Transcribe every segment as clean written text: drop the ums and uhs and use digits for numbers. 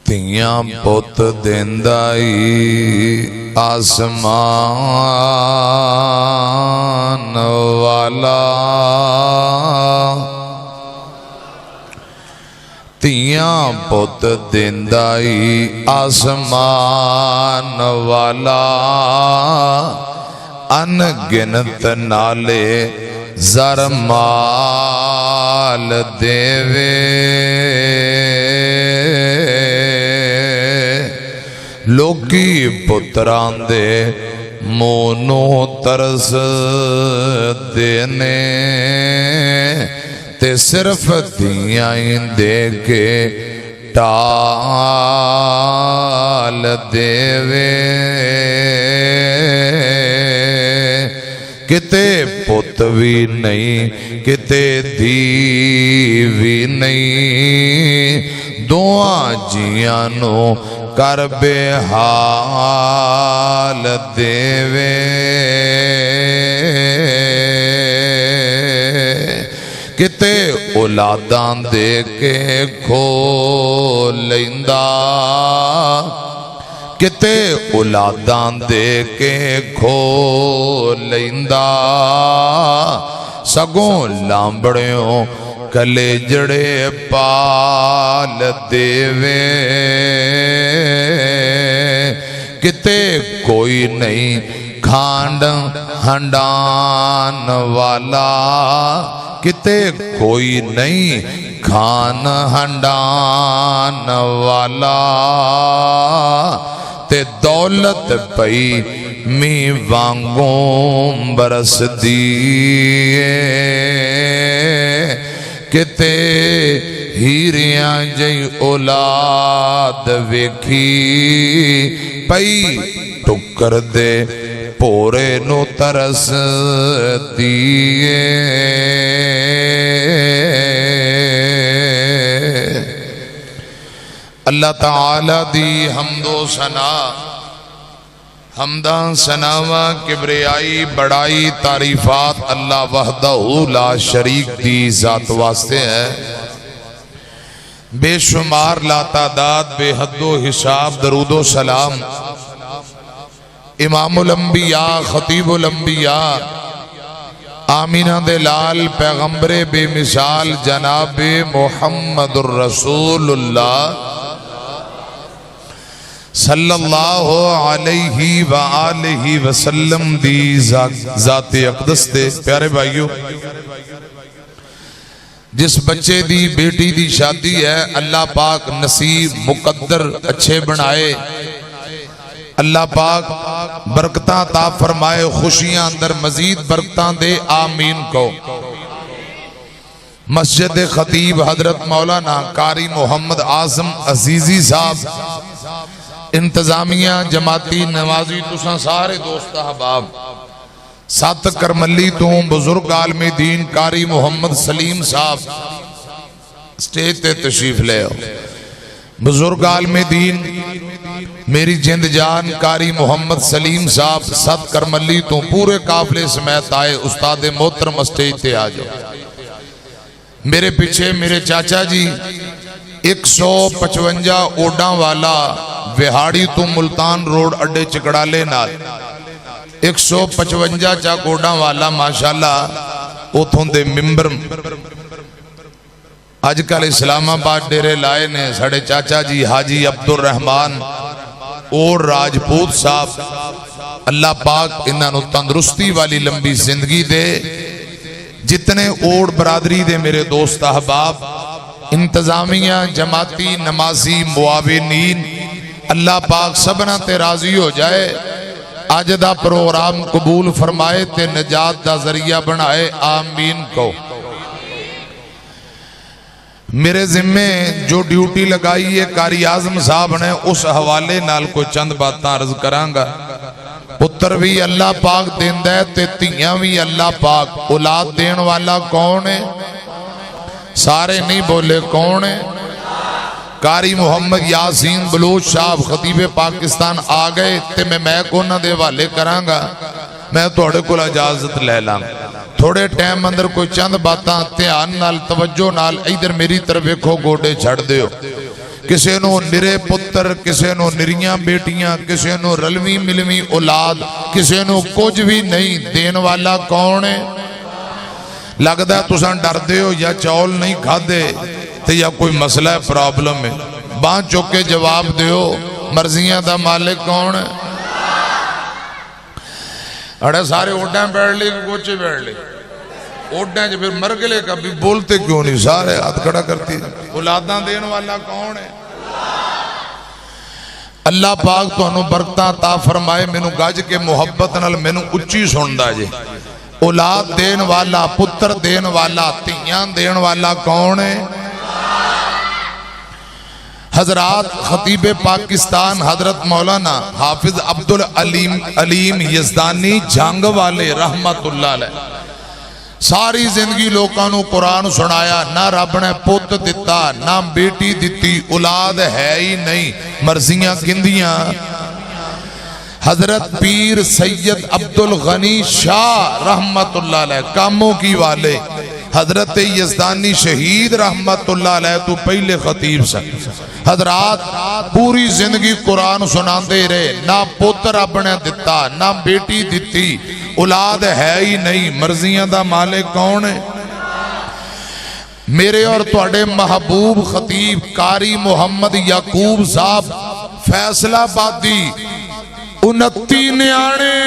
ਧੀਆਂ ਪੁੱਤ ਦੇਂਦਾ ਈ ਆਸਮਾਨ ਵਾਲਾ, ਧੀਆਂ ਪੁੱਤ ਦੇਂਦਾ ਈ ਆਸਮਾਨ ਵਾਲਾ, अनगिनत नाले ज़र माल देवे, लोकी पुत्रां दे मोनो तरस देने, ते सिर्फ दियां दे के टाल देवे। किते पुत भी नहीं किते धी भी नहीं, दोआ जियां नू कर बेहाल देवे। किते औलादां दे के खो लैंदा, किते औलादां दे के खो लैंदा, सगों लांबड़ियों कलेजड़े पाल देवे। किते कोई नहीं खांड हंडान वाला, किते कोई नहीं खान हंडान वाला, ते दौलत पई मी वांगों बरस दिए। किते हीरियां जई औलाद वेखी, पई टुकर दे पोरे नो तरस दिए। अल्लाह ताला दी हमदो सना, हमदा सनावा किबरियाई बड़ाई तारीफात अल्लाह वहदहू ला शरीक दी जात वास्ते है। बेशुमार लातादाद बेहदो हिसाब दरूदो सलाम इमामुल अंबिया खतीबुल अंबिया आमीना दे लाल पैगंबरे बेमिसाल जनाबे मुहम्मदुर रसूलुल्लाह सल्लल्लाहु अलैहि व आलिहि वसल्लम दी जाते अक़दस दे प्यारे भाइयों, जिस बच्चे दी बेटी दी शादी है अल्लाह पाक नसीब मुकद्दर अच्छे बनाए, अल्लाह पाक बरकतां ता फरमाए, खुशियां अंदर मजीद बरकतां दे, आमीन को। मस्जिद खतीब हजरत मौलाना कारी मोहम्मद आजम अजीजी साहब, इंतजामिया जमाती नवाजी तुसा सारे दोस्त अहबाब, सत करमली तो बुजुर्ग आलमी दीन कारी मोहम्मद सलीम साहब स्टेज ते तशरीफ ले आओ। बुजुर्ग आलमी दीन मेरी जिंद जान कारी मोहम्मद सलीम साहब सत करमली तो पूरे काफले समेत आए। उस्ताद मोहतरम स्टेज ते आ जाओ। मेरे पीछे मेरे चाचा जी 155 ओडा वाला विहाड़ी तो मुल्तान रोड अड्डे चिकड़ाले नाल 155 चा गोडा वाला माशाल्लाह उथों दे मिंबर अजकल इस्लामाबाद डेरे लाए ने साढ़े चाचा जी हाजी अब्दुल रहमान और राजपूत साहब। अल्लाह पाक इन्हों तंदुरुस्ती वाली लंबी जिंदगी दे। जितने ओड बरादरी दे मेरे दोस्त अहबाब, इंतजामिया जमाती नमाजी मुआविनीन, अल्लाह पाक सबना ते राजी हो जाए। अज दा प्रोग्राम कबूल फरमाए ते निजात दा जरिया बनाए, आमीन को। मेरे जिम्मे जो ड्यूटी लगाई है कारी आजम साहब ने, उस हवाले नाल कोई चंद बातां अर्ज करांगा। पुत्र भी अल्लाह पाक देंदा है ते धीयां भी अल्लाह पाक। औलाद देने वाला कौन है? सारे नहीं बोले कौन है? कारी मोहम्मद यासीन बलूच साहब खतीबे पाकिस्तान आ गए ते मैं उन्हां दे हवाले करांगा। मैं तुहाडे कोल इजाजत ले लां। थोड़े टाइम अंदर कोई चंद बातां ध्यान नाल तवज्जो नाल इधर मेरी तरफ वेखो, गोडे छड़ दिओ। किसी नू निरे पुत्र, किसी नू निरियां बेटियां, किसी नू रलवी मिलवी औलाद, किसी नू कुछ भी नहीं। देन वाला कौन है? लगता तुसां डरदे हो या चौल नहीं खादे ते या कोई मसला है, प्रॉब्लम है। बांह चुक के जवाब दो, मर्जियां दा मालिक कौन है? अरे सारे ओडा बैठ ले, गोचे बैठ ले, ओडा च फिर मर गए कभी बोलते क्यों नहीं? सारे हाथ खड़ा करती। औलादा देन वाला कौन है? अल्लाह पाक तुहानू बरकतां ता फरमाए। मैनू गज के मुहब्बत नाल मैनू उच्ची सुनदा जे। औलाद देन वाला, पुत्र देन वाला, धीयां देन वाला कौन है? हजरात खतीबे पाकिस्तान हजरत मौलाना हाफिज अब्दुल अलीम यज़दानी जंग वाले रहमतुल्लाह अलैह सारी जिंदगी लोगों को कुरान सुनाया। ना रब ने पुत दिता, ना बेटी दिती, औलाद है ही नहीं, मर्जियां किंदियां। हजरत पीर सैयद अब्दुल गनी शाह रहमतुल्लाह अलैह कामों की वाले, हजरत यज़दानी शहीद रहमतुल्लाह अलैह तो पहले खतीब सन। हजरात पूरी जिंदगी कुरान सुनाते रहे। ना पुत्र रब ने दिता, ना बेटी दिती, औलाद है ही नहीं, मर्जियां दा मालिक कौन है? मेरे और तुहाडे महबूब खतीब कारी मुहम्मद याकूब साहब फैसलाबादी 29 न्याणे,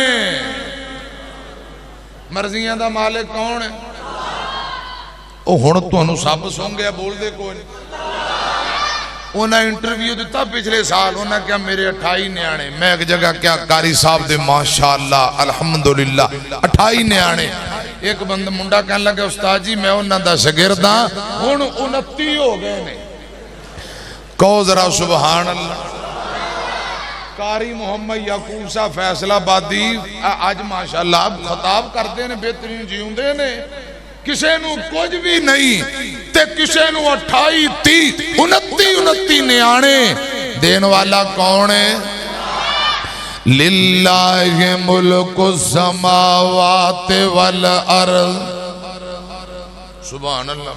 मर्जियां दा मालिक कौन है? हुण तुहानू सब सुन गया, बोलते कोई नहीं। उन्हें इंटरव्यू दिता पिछले साल, उन्हें क्या मेरे 28 न्याणे। मैं एक जगह क्या कारी साहब दे माशाअल्लाह अल्हम्दुलिल्लाह 28 न्याणे। एक बंदा मुंडा कहने लगा उस्ताद जी मैं उन्हां दा शागिर्द हां, हुण 29 हो गए ने। कहो जरा सुभान अल्लाह। कारी मुहम्मद याकूब साहब फैसलाबादी अज माशाअल्लाह खिताब करते ने, बेहतरीन जीउंदे ने, किसी नू कुछ भी नहीं ते किसी नू 28 30 29 न्याणे देन वाला कौन है? लिल्लाहि मुल्कु समावाति वल अर्ज़। सुभान अल्लाह।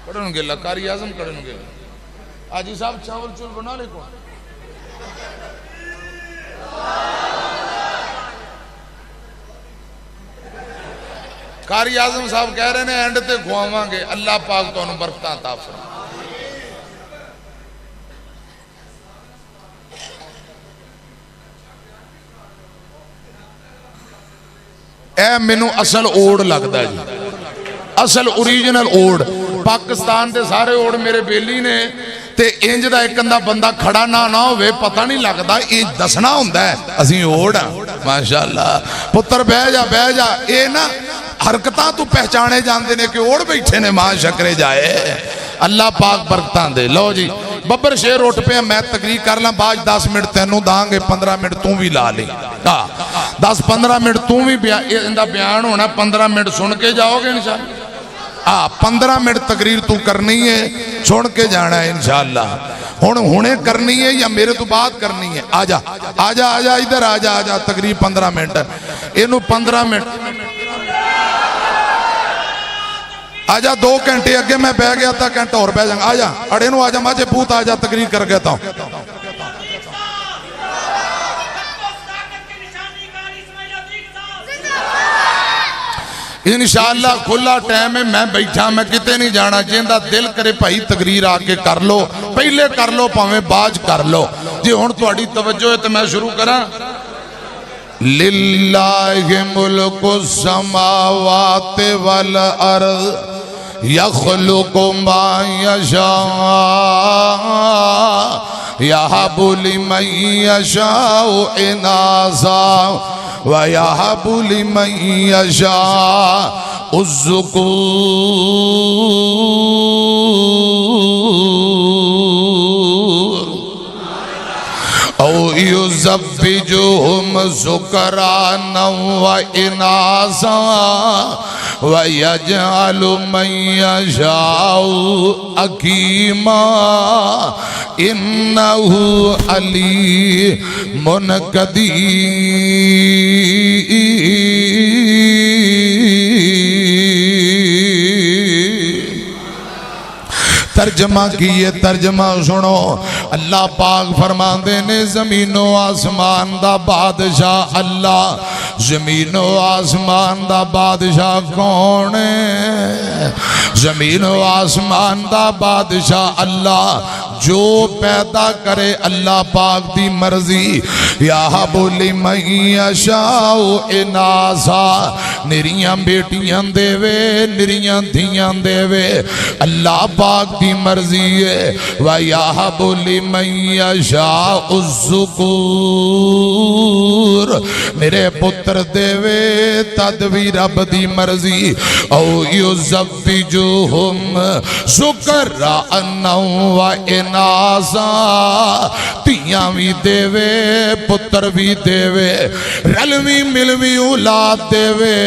पढ़न गेला कारी आज़म पढ़न गेला। आजी साहब चावल चूल बना ले कौन? कारी आजम साहब कह रहे हैं एंड ते खुआवांगे। अल्लाह पाक तुहानू बरकतां अता फरमाए। ए मैनू असल ओड़ लगता जी, असल ओरिजिनल ओड़। पाकिस्तान के सारे ओड़ मेरे बेली ने ते इंज दा एक बंदा खड़ा ना ना होवे पता नहीं लगता। ये दसना हुंदा है असीं ओड़ आ। माशाअल्लाह पुत्र बह जा ये ना हरकतां तू पहचाने जाते ने कि ओड़ बैठे ने। मां शकरे जाए, अल्लाह पाक बरकतां दे। लो जी बब्बर शेर उठ पे, मैं तकरीर कर ला बाद 10 मिनट तेनू दांगे, 15 मिनट तू भी ला ले। 10-15 मिनट तू भी इनका बयान होना, 15 मिनट सुन के जाओगे इंशाअल्लाह। 15 मिनट तकरीर तू करनी है, सुन के जाना है इंशाअल्लाह। हुणे करनी है या मेरे तो बाद करनी है? आजा आजा आजा इधर आजा आजा। तकरीर 15 मिनट, इनू 15 मिनट आजा। 2 घंटे अगे मैं बह गया था, घंटा और बह जाऊंगा। आजा अड़े नू आजा माजे पूत आजा, तकरीर कर गया था। इंशाअल्लाह खुला टाइम है, मैं बैठा, मैं किते नहीं जाना। जिंदा दिल करे भाई तकरीर आके कर लो, पहले कर लो भावें बाज कर लो। जे हुण तुहाडी तवज्जो है तो मैं शुरू करा। लिल्लाहि मुल्कु समावाति वल अर्ज़ यख़्लुक़ु मा यशा यहबु लिमन यशाउ इनासा व यहबु लिमन यशाउ ज़ुकूर औ युज़व्विजुहुम ज़ुकराना व इनासा व यजअलु मन यशाउ अकीमा इन्नहु अलीमुन कदीर। तर्जमा किए तर्जमा सुनो। अल्लाह पाक फरमाते ने जमीनो आसमान दा बादशाह अल्लाह, जमीनो आसमान दा बादशाह कौन है? जमीनो आसमान दा बादशाह अल्लाह, जो पैदा करे अल्लाह पाक दी मर्जी। या बोली मैया शाओ इनासा, निरियां बेटियां देवे निरियां धियां देवे, अल्लाह पाक दी मर्जी है। वा या बोली मैया शाओ ज़ुकूर, मेरे पुत्र देवे तद भी रब दी मर्जी। औ युज़व्विजुहुम ज़ुकराअन व इनासा, धियां भी देवे पुत्र भी देवे, रलवी मिलवी औलाद देवे,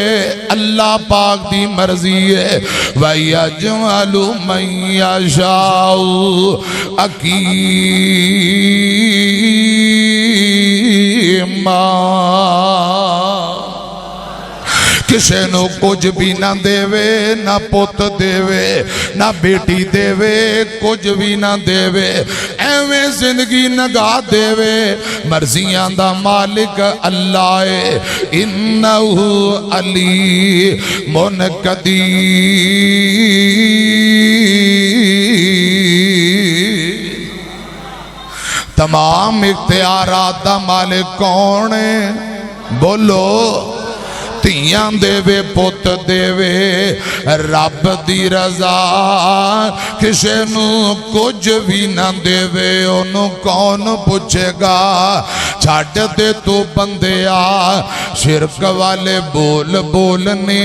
अल्लाह पाक दी मर्जी है। वयजअलु मन यशाउ अकीमा, किसे नो कुछ भी ना देवे, ना पुत देवे ना बेटी देवे, कुछ भी ना देवे, एवें जिंदगी नगा देवे। मर्जियां दा मालिक अल्लाह है, इन्नहु अलीमुन कदीर। तमाम इख्तियारात दा मालिक कौन है? बोलो। धियां देवे पुत देवे, रब दी रजा किसे नू कुछ भी ना देवे, ओनू कौन पुछेगा? छड्ड दे तू बंदिया शिरक वाले बोल बोलने,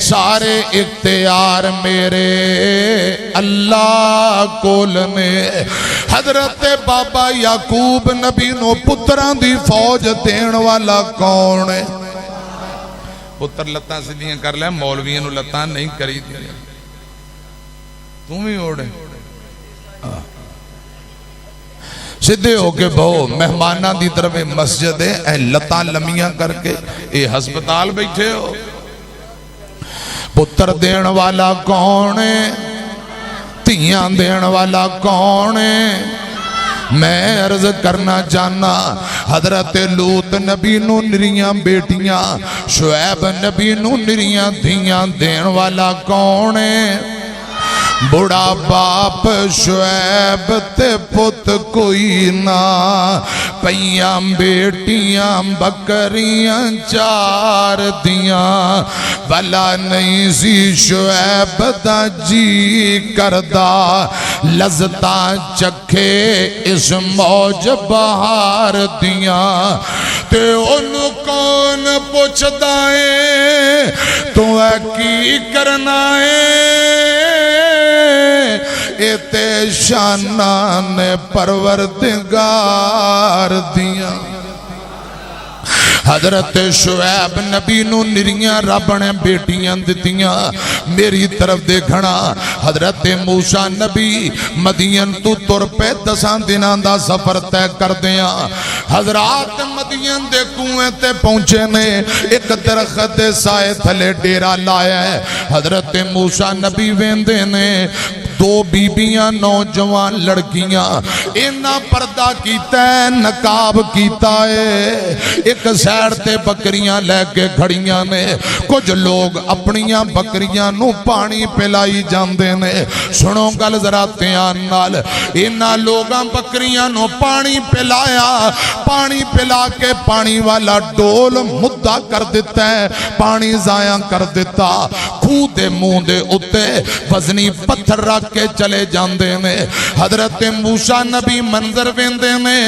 सारे इख्तियार मेरे अल्लाह कोल ने। हजरत बाबा याकूब नबी नू पुत्रां दी फौज देण वाला कौन है? पुत्र लत्तां सीधियां कर ले, मौलवियां नू लत्तां नहीं करी दी। तू भी ओढ़े सीधे होके बहु। मेहमाना दी तरफ मस्जिद है, लत्तां लम्मियां करके ये हस्पताल बैठे हो। पुत्र देण वाला कौन है? धियां देण वाला कौन है? मैं अर्ज करना चाहना, हजरत लूत नबी नू निरियां बेटियां, शुएब नबी नू निरियां धियां देण वाला कौन है? बुढ़ा बाप शुएब ते पुत कोई ना, पईयां बेटियां बकरियां चार दियां, भला नहीं सी शुएब दा जी करदा, लज़्ज़तां चखे इस मौज बहार दियां। ते ओनू कौन पुछदा है तू की करना है? इते शाना ने परवरदिगार दिया। हजरत शुएब नबी नू निरियां रब ने बेटियां दितियां। मेरी तरफ देखना, हजरत मूसा नबी मदीन तू तुर पे 10 दिनां दा सफर तय करदियां हजरात मदीन दे कुएं ते पहुंचे ने। एक दरख्त दे साए थले डेरा लाया है। हजरत मूसा नबी वेंदे ने, दो बीबियां नौजवान लड़कियां, इन्ना पर्दा कीता है, नकाब कीता है, एक सैड ते बकरियां लैके खड़ियां ने। कुछ लोग अपनियां बकरियां नू पानी पिलाई जांदे ने। सुनो गल जरा ध्यान नाल, इन्ना लोगां बकरियां नू पानी पिलाया, पानी पिला के पानी वाला डोल मुद्दा कर दिता है, पानी जाया कर दिता। खूह दे मुंह दे उत्ते वजनी पत्थर रख के चले जाते ने। हजरत मूसा नबी मंजर वेंदे ने,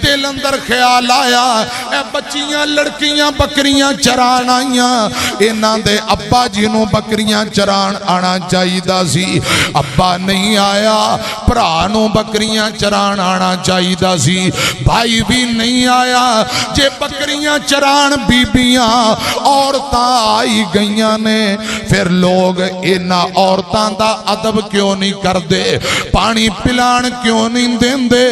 दिल अंदर ख्याल आया ए बच्चियां लड़कियां बकरियां चरान आईयां, इन्हां दे अब्बा जी नूं बकरियां चरान आना चाहिदा सी। अब्बा नहीं आया, भरा नूं बकरियां चरान आना चाहिदा सी। भाई भी नहीं आया। जे बकरियां चरान बीबियां औरतां आई गईयां ने, फिर फिर लोग इन्हां औरतां दा अदब क्यों नहीं करते, पानी पिलाण क्यों नहीं देंदे,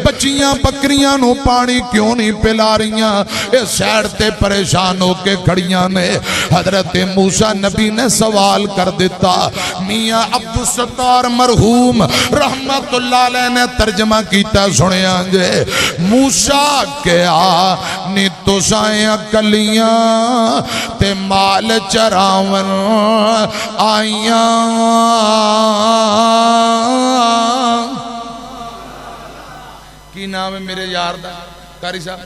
बच्चियां बकरियां नूं पानी क्यों नहीं पिला रहियां। ये सैड ते परेशान होके खड़ियां ने। हजरत मूसा नबी ने सवाल कर दिता। मियां अब्दुल सत्तार मरहूम रहमतुल्लाह अलैह ने तर्जमा किया, सुनिया जे। मूसा क्या नी तुसां कलियां ते माल चरावन आईयां। की नाम है मेरे यार दा? कारी साहब,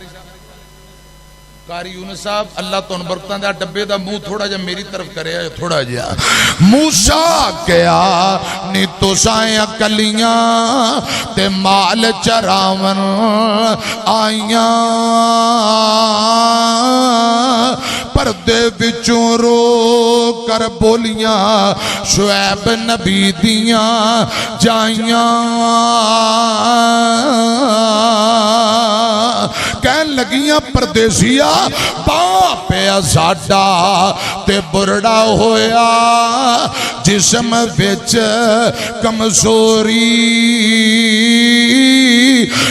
कारी यूनुस साहब। अल्लाह तुहानू बरकतां दा डब्बे दा मुंह थोड़ा जा मेरी तरफ करे, थोड़ा जा। मूसा क्या नी तुसां कलियां ते माल चरावन आईयां। पर्दे विचों रो कर बोलियां शुएब नबी दियां जाइयां। कहन लगियां परदेसिया बाप साडा ते बुरड़ा होया, जिस्म विच कमजोरी,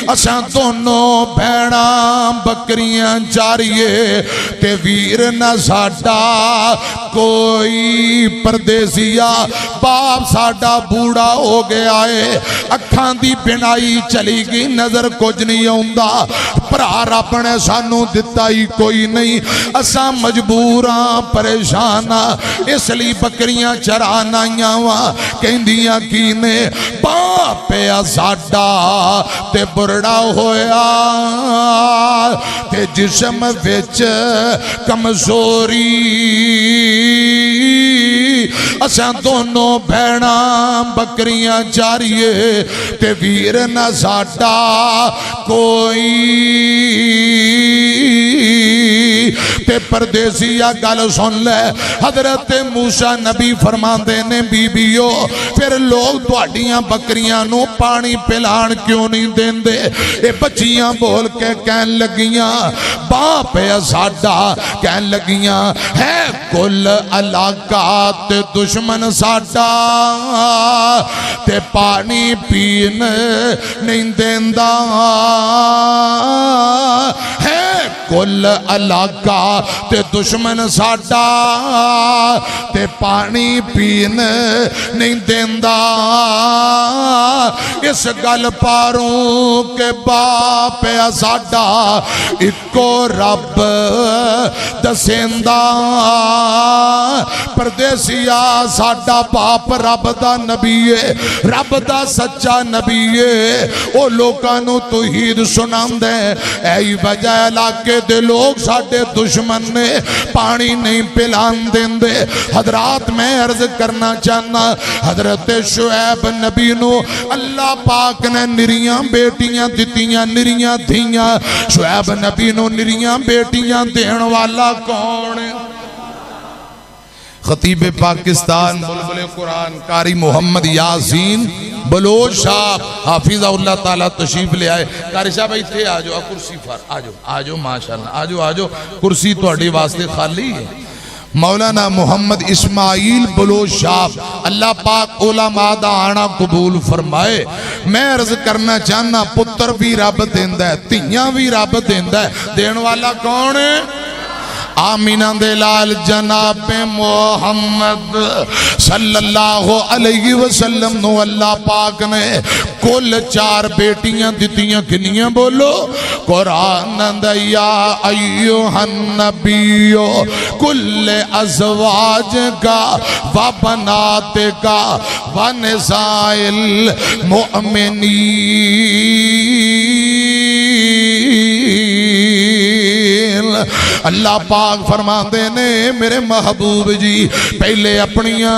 असां दोनों भैणा बकरियां चारिए ते वीर न साडा कोई। परदेसिया बाप साडा बूढ़ा हो गया है, अखां दी बिनाई चली गई, नजर कुछ नहीं आउंदा, भरा रब ने सानू दिता ही कोई नहीं, असां मजबूर हां, परेशान हां, इसलिए बकरियां चरान आईयां वा। कहंदियां की ने बाप साडा ते बुरड़ा होया ते जिस्म विच कमजोरी, असां दोनों भैणा बकरियां चारिए ते वीर न साडा कोई। ते परदेसिया गल सुन ले, हजरत मूसा नबी फरमांदे ने बीबीओ फिर लोग तुहाडियां बकरियां नूं पानी पिलाण क्यों नहीं देंदे। ये बच्चियां बोल के कहन लगियां बाप है साडा, कहन लगियां है कुल इलाका ते दुश्मन साडा ते पानी पीन नहीं देंदा है, कुल इलाका ते दुश्मन साडा ते पानी पीन नहीं देंदा। इस गल पारों के बाप है साडा इको रब दसेंदा। परदेसिया साडा बाप रब दा नबी है, रब दा सच्चा नबी है, वो लोकां नूं तौहीद सुनांदा है। ऐही वजह इलाके दे लोग साडे दुश्मन ने पानी नहीं पिलान देंदे। हजरात मैं अर्ज करना चाहना, हजरत शुएब नबी नू अल्लाह पाक ने निरियां बेटियां दितियां, निरियां धीयां। शुएब नबी नू निरियां बेटियां देण वाला कौन? खतीब पाकिस्तान बुलबुल कुरान कारी मोहम्मद यासीन बलोच साहब हाफिज़हुल्लाह ताला तशरीफ ले आए। कारी साहब इत्थे आ जाओ, कुर्सी पर आ जाओ, आ जाओ माशाअल्लाह, आ जाओ, आ जाओ, कुर्सी तुहाडे वास्ते खाली है। मौलाना मोहम्मद इस्माइल बलोच साहब अल्लाह पाक उलमा दा आना कबूल फरमाए। मैं अर्ज करना चाहना पुत्र भी रब देंदा है, धीयां भी रब देंदा है, देण वाला कौन है? आमीना दे लाल जनाब मोहम्मद सल्लल्लाहु अलैहि वसल्लम नु अल्लाह पाक ने कुल 4 बेटियां दितियां। किनियां बोलो? कुरान दया अय्युहन नबियो कुल अज़वाज का व बनात का व निसाइल मोमिनीन। अल्लाह पाक फरमाते ने मेरे महबूब जी पहले अपनिया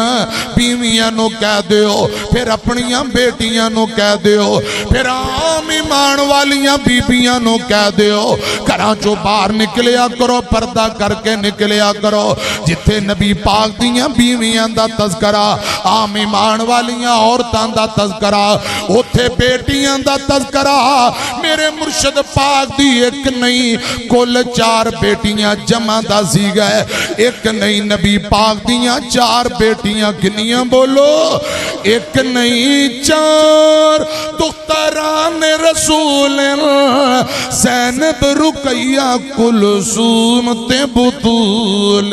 बीवियां नो कह दियो, फिर अपनिया बेटियां नो कह दियो, फिर आम ईमान वालियां बीबियां नो कह दियो घरां चों बाहर निकलिया करो, पर्दा करके निकलिया करो। जिथे नबी पाक दियां बीवियां दा तज़करा, आम ईमान वालियां औरतां दा तज़करा, उथे बेटियां दा तज़करा। मेरे मुर्शद पाक दी एक नहीं कुल 4 बेटियां बेटियां जमा दा सीगा एक नहीं नबी पाक दियां 4 बेटियां किनियां बोलो एक नहीं 4 दुख्तरान रसूल ज़ैनब रुकैया कुलसूम ते बुतूल।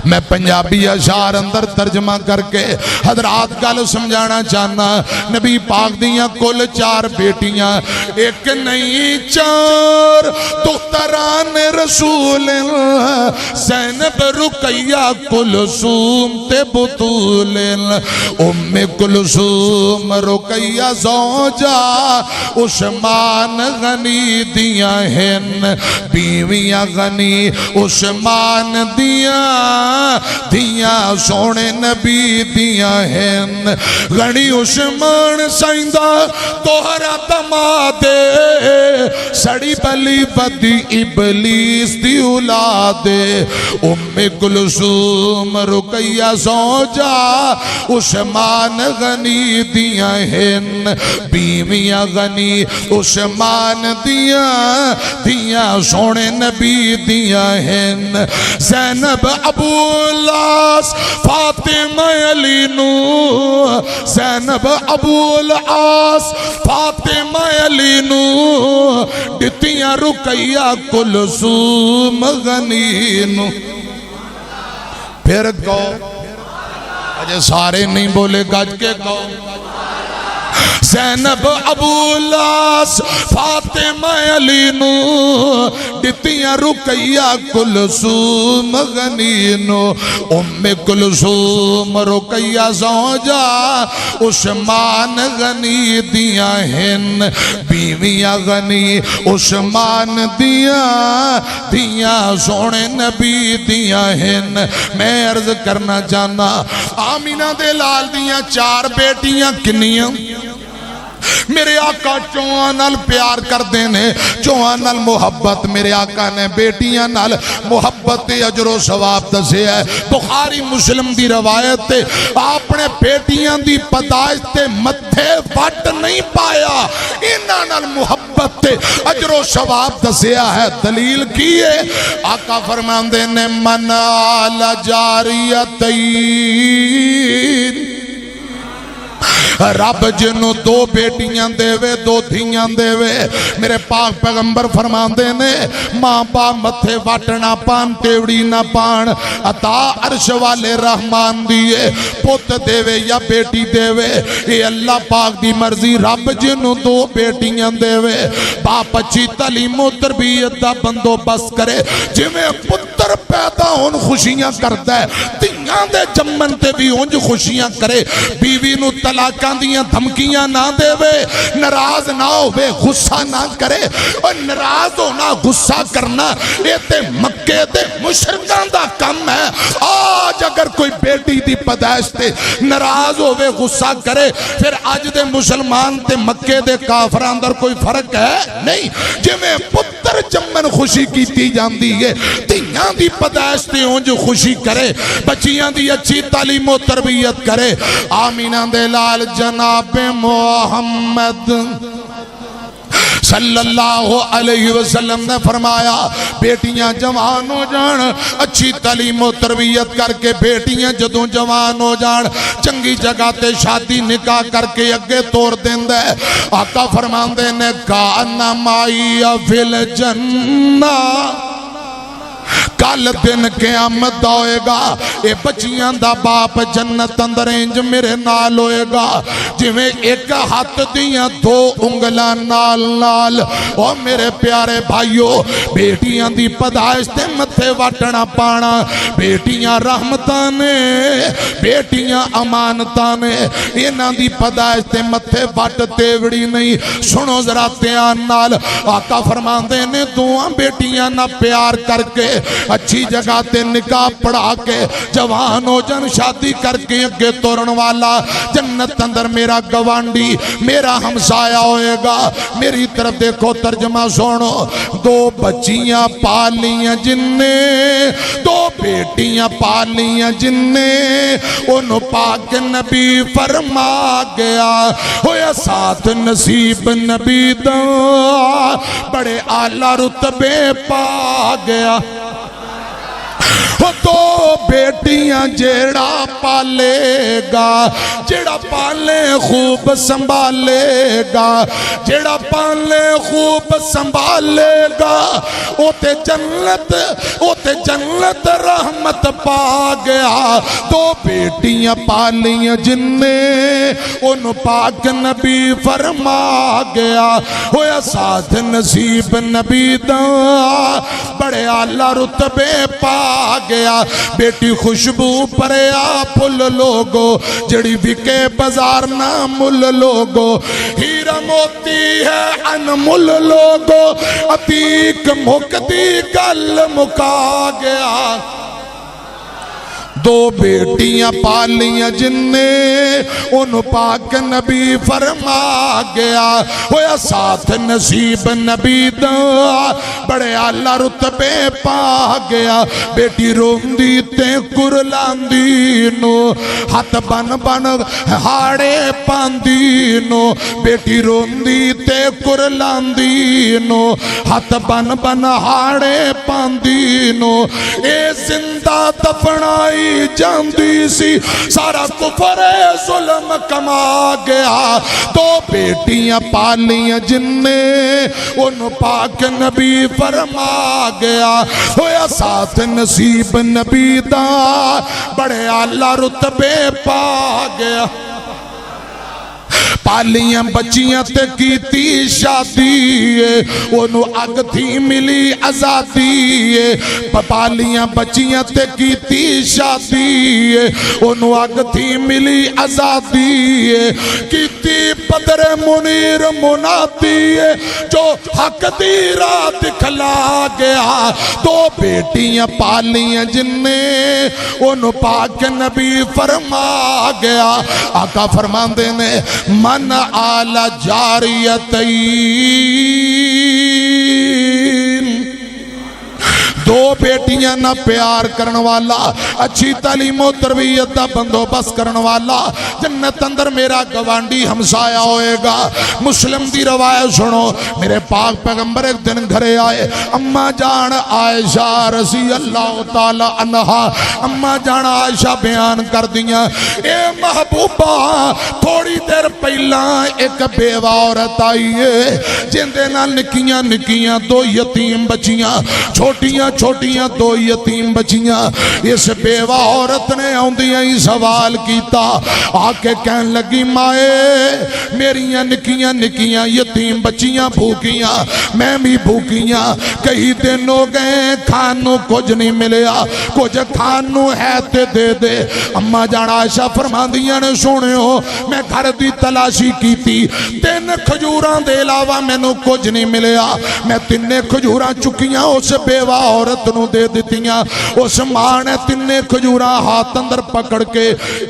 मैं पंजाबी अशार अंदर तर्जमा करके हजरात गल समझाना चाहना नबी पाक दियां कुल 4 बेटियां एक नहीं 4 दुख्तरान रसूल ज़ैनब रुकैया कुलसूम ते बुतूल। उम्मे कुलसूम रुकैया ज़ौजा उस्मान गनी दियां हैं बीवियां गनी उस्मान दियां दिया सोने नबी दिया हैं गणी उस्मान साइंदा तोहरा दमादे सड़ी बली बदी इबलीस दी औलादे। उम्मे कुलसूम रुकैया ज़ौजा उस्मान गनी दिया हैं बीवियां गनी उस्मान दिया सोने नबी दिया हैं ज़ैनब अबूल-आस फातिमा अली नू ज़ैनब अबूल-आस फातिमा अली नू दितियां रुकैया कुलसूम गनी नू। फिर कहो अजे सारे नहीं बोले गज के कहो ज़ैनब अबूल-आस फातिमा अली नू दितियां रुकैया कुलसूम गनी नू। उम्मे कुलसूम रुकैया ज़ौजा उस्मान गनी दियां हैं बीवियां गनी उस्मान दियां सोने नबी दियां हैं। मैं अर्ज करना चाहना आमीना दे लाल दियां 4 बेटियां किनियां मेरे आका चौहां नाल प्यार करते ने चौहां नाल मुहब्बत मेरे आका ने बेटियां नाल मुहब्बत अजरो सवाब दसिया है। बुखारी मुस्लिम दी रवायत अपने बेटियां दी पैदाइश ते मथे वट नहीं पाया इन्हां नाल मुहब्बत अजरो सवाब दसिया है। दलील की है आका फरमांदे ने मन आला जारियतैन रब जिन्हों 2 बेटियां देवे 2 धियां देवे मेरे पाक पैगंबर फरमाते ने मां बाप मथे वट ना पान तेवड़ी ना पान अता अर्श वाले रहमान दिए पुत देवे या बेटी देवे ये अल्लाह पाक दी मर्जी। रब जिन्हों 2 बेटियां देवे बाप अच्छी तलीमो तरबियत दा बंदोबस्त करे जिवें पुत्र पैदा होन खुशियां करता है धियां दे जम्मन ते भी उंज खुशियां करे। बीवी नूं तलाक दियां धमकियां ना देवे नाराज ना होवे गुस्सा ना करे और नाराज होना गुस्सा करना ये ते मक्के दे मुशरिकां दा काम है। आज अगर कोई बेटी दी पैदाइश ते नाराज होवे गुस्सा करे फिर अज दे मुसलमान ते मक्के दे काफरां अंदर कोई फर्क है नहीं। जिवें पुत्र जम्मन खुशी कीती जांदी है धियां दी पैदाइश ते उंज खुशी करे बच्चियां दी अच्छी तालीमो तरबियत करे। आमीना दे लाल जनाब मोहम्मद सल्लल्लाहु अलैहि वसल्लम ने फरमाया बेटियां जवान हो जान अच्छी तालीमो तरबियत करके बेटियां जदों जवान हो जान चंगी जगह ते शादी निकाह करके अगे तोर देंदा है। आका फरमांदे ने काना माई फिल जन्ना कल दिन क़यामत होएगा ये बच्चियां दा बाप जन्नत अंदर इंज मेरे नाल होएगा जिवें एक हाथ दियां 2 उंगलां नाल नाल। ओ मेरे प्यारे भाइयों बेटियां दी पैदाइश ते मथे वटना पाना बेटियां रहमतां ने बेटियां अमानतां ने इन्हां दी पैदाइश ते मथे वट तेवड़ी नहीं। सुनो जरा ध्यान नाल आका फरमांदे ने 2 बेटियां ना प्यार करके अच्छी जगह ते निकाह पढ़ा के जवान हो जन शादी करके अगे तोरन वाला जन्नत अंदर मेरा गवांडी मेरा हमसाया होएगा। मेरी तरफ देखो, तर्जमा सुनो। दो बच्चियां पालियां जिन्ने, दो बेटियां पालियां जिन्ने, उन पाक नबी फरमा गया होया साथ नसीब नबी दा बड़े आला रुतबे पा गया। दो बेटियां जेड़ा पालेगा, जेड़ा पाले खूब संभालेगा, जेड़ा पाले खूब संभालेगा, ओते जन्नत रहमत पा गया। दो बेटियां पालियां जिन्ने, उन पाक नबी फरमा गया होया साथ नसीब नबी दा बड़े आला रुतबे पा गया। बेटी खुशबू परया फुल लोगो, जड़ी बिके बाजार ना मुल लोगो, हीरा मोती है अनमुल लोगो, अतीक मुकती गल मुका गया। दो बेटियां पालियां जिन्ने, उन पाक नबी फरमा गया होया साथ नसीब नबी दा बड़े आला रुतबे पा गया। बेटी रोंदी ते कुरलांदी नो, हाथ बन बन हाड़े पांदी नो, बेटी रोंदी ते कुरलांदी नो, हाथ बन बन हाड़े पांदी नो। ए जिंदा दफनाई जांदी सी, सारा कुफर जुल्म कमा गया। दो बेटियां पालियां जिन्ने, उन पाक नबी फरमा गया होया साथ नसीब नबी दा बड़े आला रुतबे पा गया। पालियां बच्चियां ते कीती शादी, ओनू अग थी मिली आजादी। पालियां बच्चियां ते कीती शादी, ओनू अग थी मिली आजादी। कीती बदर मुनीर मुनादी, जो हक दी राह दिखला गया। दो बेटियां पालियां जिन्ने, ओनू पाक नबी फरमा गया। आका फरमांदे ने मन आला जारियतैन, दो बेटियां ना प्यार करने वाला, अच्छी तालीमो तरबियत का बंदोबस्त करने वाला जन्नत अंदर मेरा गवांडी हमसाया होएगा। मुस्लिम दी रवायत सुनो, मेरे पाक पैगंबर एक दिन घरे आए। अम्मा जान आयशा रज़ी अल्लाह ताला अन्हा, अम्मा जान आयशा बयान कर दिया, ए महबूबा थोड़ी देर पहला एक बेवा औरत आई है, जिंदे नाल निक्कियां निक्कियां दो यतीम बच्चियां, छोटियां छोटियां दो यतीम बच्चियां। इस बेवा औरत ने आउंदियां ही सवाल किया, आके कहन लगी, माए मेरियां निक्कियां निक्कियां यतीम बच्चियां भूखियां, मैं भी भूखियां, कई दिन हो गए खानू कुछ नहीं मिलया, कुछ खानू है ते दे दे। अम्मा जान आयशा फरमांदियां ने, सुनियो मैं घर की तलाशी की, तीन खजूरां दे इलावा मैनू कुछ नहीं मिलया। मैं तिन्ने खजूरां चुकियां उस बेवा औरत नू दे दित्तियां। उस मां ने तिन्ने खजूरां हाथ अंदर पकड़ के,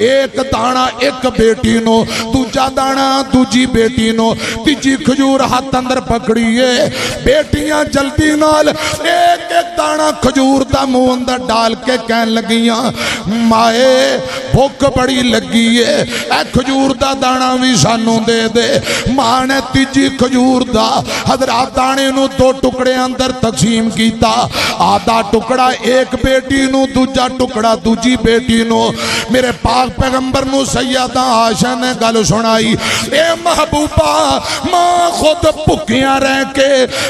एक दाना एक बेटी नो, दूजा दाना दूजी बेटी नो, तीजी खजूर हाथ अंदर पकड़ी है। बेटियां जल्दी नाल एक एक दाना खजूर दा मुंह अंदर डाल के कहन लगियां, माए भुख बड़ी लगी है, ए खजूर दा दाना भी सानू दे दे। मां ने तीजी खजूर दा हजरात दाने नू दो टुकड़े अंदर तकसीम किया, आधा टुकड़ा एक बेटी नू, दूजा टुकड़ा दूजी बेटी नू। मेरे पाक पैगंबर नू सैयदा आयशा ने गल सुनाई, ए महबूबा मां खुद भुखियां रह के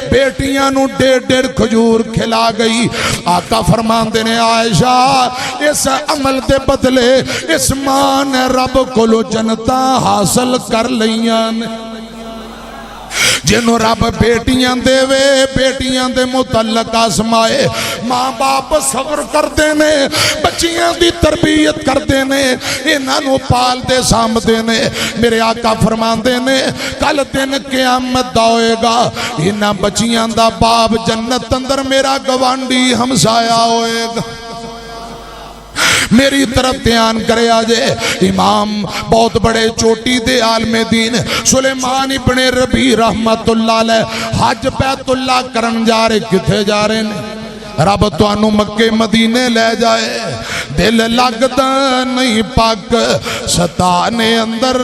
बेटियां नू डेढ़ डेढ़ खजूर खिला गई। आका फरमांदे ने, आयशा इस अमल के बदले इस मां ने रब कोलो जन्नतां हासिल कर लईयां। जिन्हों रब बेटियां देवे बेटियां दे मुतल्लक आसमाए माँ बाप सबर करते ने बच्चियां दी तरबियत करते ने इन्हां नूं पालदे सांभदे ने मेरे आका फरमांदे ने कल दिन क़यामत दा होएगा इन्हां बच्चियां दा बाप जन्नत अंदर मेरा गवांडी हमसाया होएगा। मेरी तरफ ध्यान करे आजे इमाम बहुत बड़े चोटी दे आलमे दीन सुलेमान इब्ने रबी रहमतुल्लाह अलैह हज बैतुल्लाह करन जा रहे किथे जा रहे ने रब तुहानू मक्के मदीने ले जाए दिल लगदा नहीं पग सताने अंदर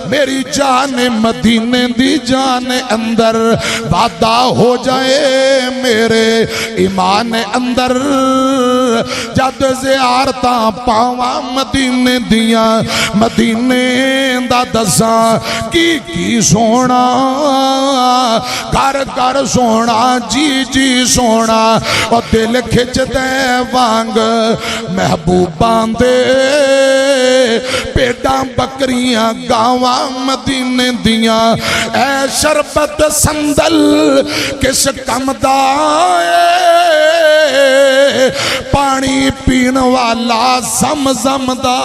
मेरी जान मदीने दी जान अंदर वादा हो जाए मेरे ईमान अंदर जद ज़ियारतां पावां मदीने दियां मदीने दा दसां की सोना घर घर सोना जी जी सोना और दिल खिचदे वांग महबूबां दे भेडां बकरियां गावां मदीने दियां ऐ शरबत संदल किस कम दा पानी पीण वाला समझम दा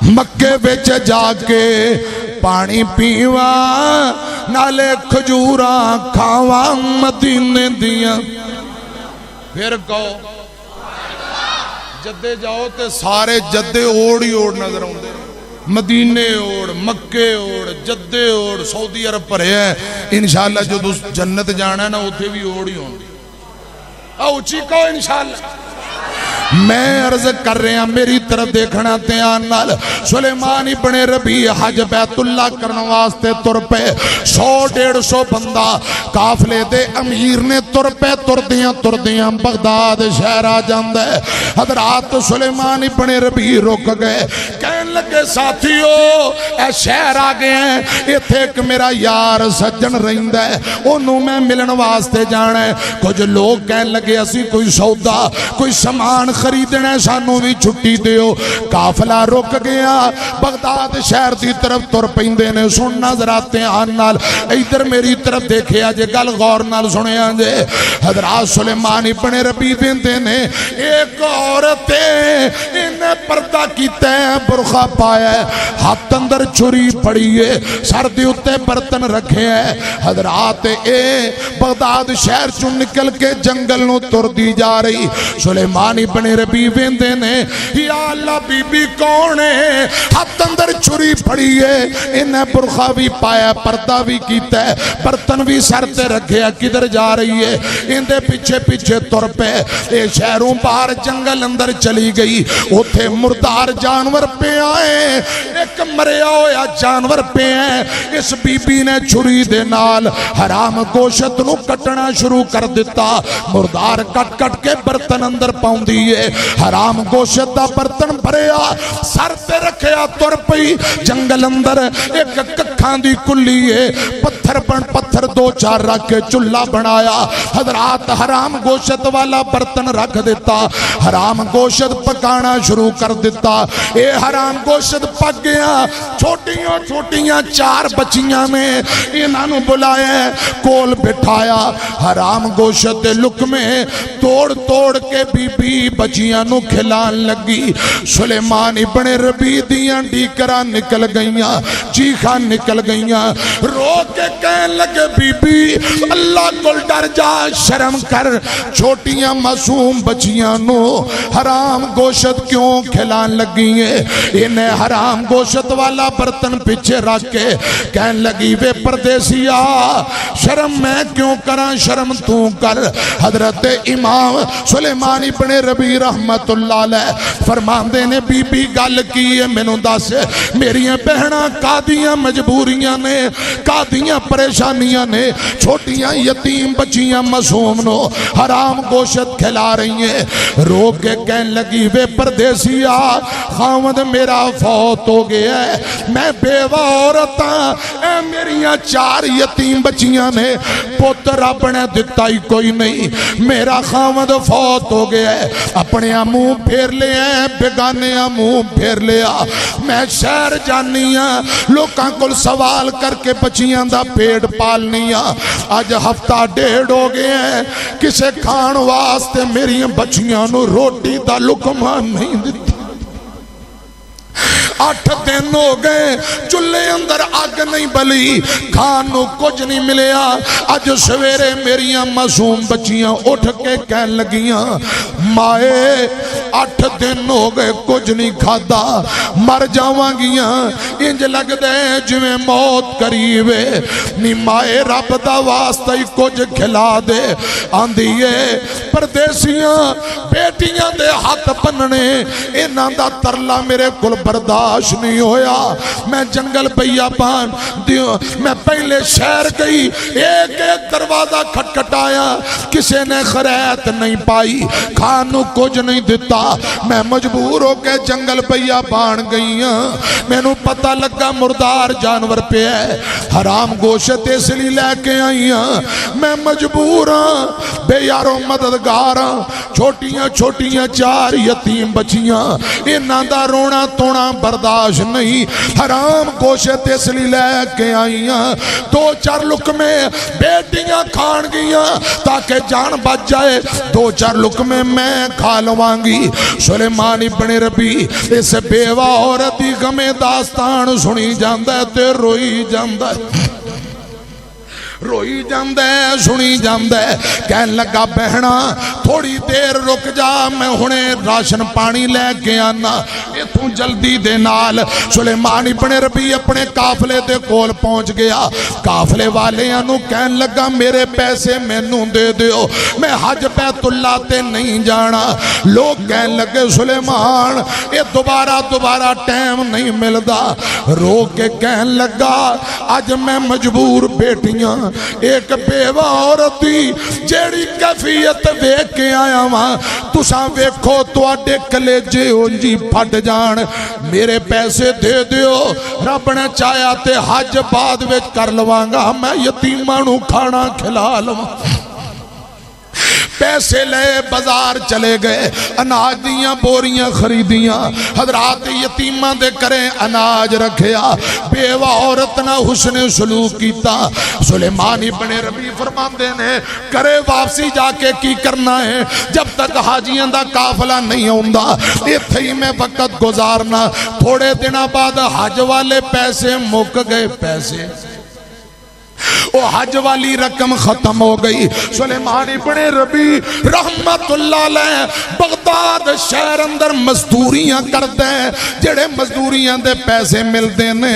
मक्के विच जाके पानी पीवा नाले खजूरा खावा मदीने दिया। फिर कहो जद्दे जाओ तो सारे जद्दे ओड़ ही ओड़ नजर आते मदीने ओड़ मक्के ओड़ जद्दे ओड़ सऊदी अरब भरे है इंशाअल्लाह जो जन्नत जाना ना उत्थे भी ओड़ ही होंगी उची कहो इंशाअल्लाह। मैं अर्ज कर रहा मेरी तरफ देखना ध्यान नाल सुलेमान इब्ने रबी हज बैतुल्लाह करने वास्ते तुर पे 100-150 बंदा काफले दे अमीर ने तुर पे तुरदियां बगदाद शहर आ जांदा है। हजरात सुलेमान इब्ने रबी रुक गए कहन लगे साथियों ए शहर आ गए हैं इत्थे एक मेरा यार सज्जन रहिंदा है ओनू मैं मिलन वास्ते जाना है। कुछ लोग कहन लगे असी कोई सौदा कोई समान खरीदना सानू भी छुट्टी दियो। काफला रुक गया बगदाद शहर की तरफ तुर पैंदे ने। सुनना जरा ध्यान नाल इधर मेरी तरफ देखे जे गल गौर नाल सुनिया जे हजरात सुलेमान इब्ने रबी देंदे ने एक औरत इन्हें पर्दा कीता है बुरखा पाया हाथ अंदर छुरी फड़ी है सर दे उत्ते बर्तन रखे है। हजरात ए बगदाद शहर चो निकल के जंगल नूं तुरदी जा रही। सुलेमान इब्ने रबी वेंदे ने या अल्लाह बीबी कौन है हाथ अंदर छुरी फड़ी है इन्हें बुरखा भी पाया पर्दा भी कीता है बर्तन भी सर ते रखे किधर जा रही है इनके पीछे पीछे तुर पे ये शहरों बाहर जंगल अंदर चली गई। उथे मुर्दार जानवर पे आए एक मरिया होया जानवर पे है। इस बीबी ने छुरी दे नाल हराम गोशत नूं कटना शुरू कर दिता। मुर्दार कट कट के बर्तन अंदर पाउंदी है हराम गोशत दा बर्तन भरिया सर ते रखिया तुर पई। जंगल अंदर एक कखां दी कुल्ली है पत्थर बन पत्थर 2-4 रख के चुल्ला बनाया। हजरात हराम गोशत वाला बर्तन रख दिता हराम गोशत पकाना शुरू कर दिता। ये हराम गोशत पक गया। छोटियां छोटियां 4 बच्चियां ने इन्हों बुलाया कोल बिठाया हराम गोशत के लुकमे तोड़ तोड़ के बीबी बच्चियां नूं खिलान लगी। सुलेमान इब्ने रबी दियां डीकरां निकल गईयां चीखां निकल गईयां रो के कहन लगे बीबी अल्लाह कोल डर जा शर्म कर छोटियां मासूम बच्चियां नूं हराम गोशत क्यों खिलान लगी है। इन्हें हराम गोशत वाला बर्तन पीछे रख के कहन लगी वे परदेसिया शर्म मैं क्यों करा शर्म तू कर। हजरत इमाम सुलेमान इब्ने रबी रहमतुल्लाह अलैह फरमांदे ने बीबी गल की है मैनू दस मेरियां बहना कादियां मजबूरियां ने कादियां परेशानियां ने छोटियां यतीम बच्चियां मासूम नो हराम गोशत खिला रही है। रो के कहन लगी वे परदेसिया खावद मेरा फौत हो गया है मैं बेवा औरत हां मेरियां 4 यतीम बच्चियां ने पुत्र रब ने दिता ही कोई नहीं मेरा खावद फौत हो गया है। अपने मुंह फेर लिया बेगाने मुंह फेर लिया मैं शहर शहर जानी लोकां कोल सवाल करके बच्चियां दा पेट पालनी अज हफ्ता डेढ़ हो गया है किसे खाण वास्ते मेरी बच्चियां नूं रोटी दा लुकमा नहीं दिता 8 दिन हो गए चुल्हे अंदर अग नहीं बली खान नूं कुछ नहीं मिलिया अज सवेरे मेरिया मासूम बच्चियां उठ के कहन लगियां माए 8 दिन हो गए कुछ नहीं खादा मर जावांगियां इंज लगदा है जिवें मौत करीब है नी माए रब दा वास्ता ही कुछ खिला दे आंदी है परदेसियां बेटियां दे हाथ बनने इन्हां दा तरला मेरे कोल बर्दाश्त नहीं होया मैं जंगल बियाबान मैं पहले शहर गई एक एक दरवाजा खटखटाया किसी ने खैरत नहीं पाई खान नूं कुछ नहीं दिता मैं मजबूर होकर जंगल बियाबान गई मैनू पता लगा मुर्दार जानवर पे है हराम गोश्त इसलिए लैके आई मैं मजबूर हाँ बेयारों मददगार छोटियां छोटियां 4 यतीम बच्चियां इन्हां दा रोना तोना बर्दाश्त नहीं हराम गोश्त इसलिए लैके आई 2-4 लुकमे बेटियां खान गईयां ताकि जान बच जाए 2-4 लुकमे मैं खा लवांगी सुलेमान इब्ने रबी इस बेवा औरत दी गमे दास्तान सुनी जांदा ते रोई जांदा सुनी जांदा कहन लगा बहना थोड़ी देर रुक जा मैं हुणे राशन पानी लैके आना इथों जल्दी दे नाल सुलेमान इब्ने रबी अपने काफले दे कोल पहुंच गया काफले वालियां नूं कहन लगा मेरे पैसे मैनू दे दिओ मैं हज बैतुल्ला ते नहीं जाना लोग कहन लगे सुलेमान ये दोबारा टाइम नहीं मिलता रो के कहन लगा अज मैं मजबूर बेटियां एक बेवा औरत दी जेड़ी कैफियत वेख के आया वां तुसां वेखो तुहाडे कलेजे उंजी फट जान मेरे पैसे दे दिओ रब ने चाया ते हज बाद विच कर लवांगा मैं यतीमां नूं खाना खिला लवां पैसे ले बाजार चले गए अनाज दियां बोरियां खरीदियां हजरात यतीमां दे करे अनाज रखिया बेवा औरत ना हुस्ने सलूक कीता सुलेमान इब्ने रबी फरमांदे ने करे वापसी जाके की करना है जब तक हाजियां दा काफला नहीं आउंदा इत्थे ही मैं वक्त गुजारना थोड़े दिनों बाद हज वाले पैसे मुक गए पैसे वो हज वाली रकम खत्म हो गई सुलेमान इब्ने रबी रहमतुल्लाह अलैह बगदाद शहर अंदर मजदूरियां करते हैं जेड़े मजदूरियां दे पैसे मिलते ने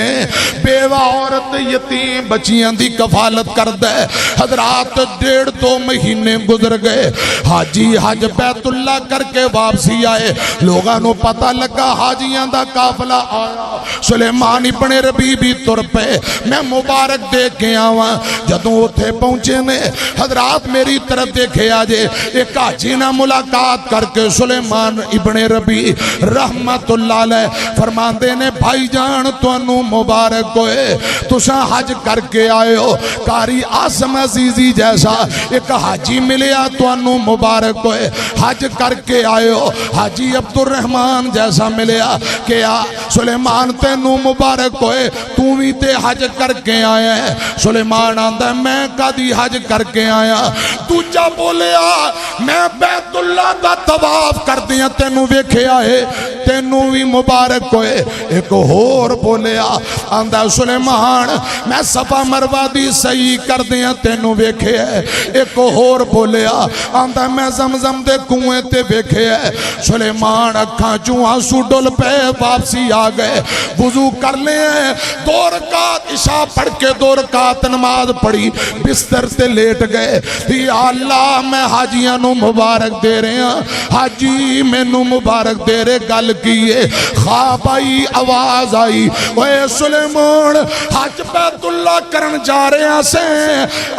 बेवा औरत यतीम बच्चियां दी कफालत करता है हजरात 1.5-2 महीने गुजर गए हाजी हज बैतुल्ला करके वापसी आए लोगों को पता लगा हाजियां दा काफला आया सुलेमान इब्ने रबी भी तुर पे मैं मुबारक दे के आवा जदों उत्थे पहुंचे ने हजरात मेरी तरफ देखे आजे एक हाजी ना मुलाकात करके सुलेमान इब्ने रबी रहमतुल्लाह अलैह फरमांदे ने भाईजान तुहानू मुबारक होए तुसां हज करके आए हो कारी आसम अजीजी जैसा एक हाजी मिलिया तुहानू मुबारक होए हज करके आए हो हाजी अब्दुल रहमान जैसा मिलिया क्या सुलेमान तेनू मुबारक होए तू भी ते हज करके आया है सुलेमान आंदा मैं कदी हज करके आया दूजा बोलिया मैं बैतुल्ला दा तवाफ करदियां तेनू वेखिया है तेनू भी मुबारक होए एक होर बोलिया आंदा सुलेमान मैं सफा मरवा दी सही करदियां तेनू वेखिया एक होर बोलिया आंदा मैं जमजम दे कुएं ते वेखिया सुलेमान अखां चों आंसू डुल पे वापसी आ गए वुजू कर ले 2 रकात इशा पढ़ के 2 रकात नमाज पढ़ी बिस्तर से लेट गए अल्लाह मैं हाजियां नू मुबारक दे रहा हाजी मैनू मुबारक दे रहे गल की है ख्वाब आई आवाज आई ओए सुलेमान हज बैतुल्ला करन जा रहे से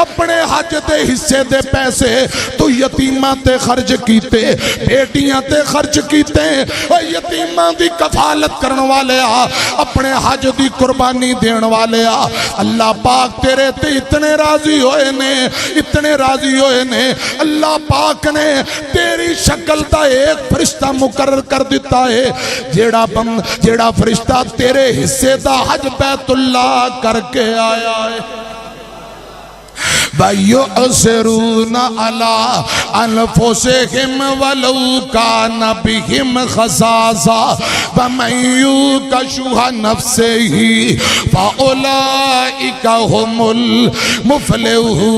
अपने हज दे हिस्से दे पैसे तू यतीमां ते खर्च कीते बेटियां ते खर्च कीते यतीमां दी कफालत करने वाले अपने हज दी कुर्बानी देने वाले अल्लाह पाक तेरे ते इतने राजी होए ने इतने राजी होए ने अल्लाह पाक ने तेरी शक्ल का एक फरिश्ता मुकर्रर कर दिता है है जेड़ा फरिश्ता तेरे हिस्से दा हज बैतुल्ला करके आया है। वयुसिरून अला अनफुसिहिम वलौ कान बिहिम खसासा वमन युकशुह नफ्सिही फउलाइका हुमुल मुफलिहून।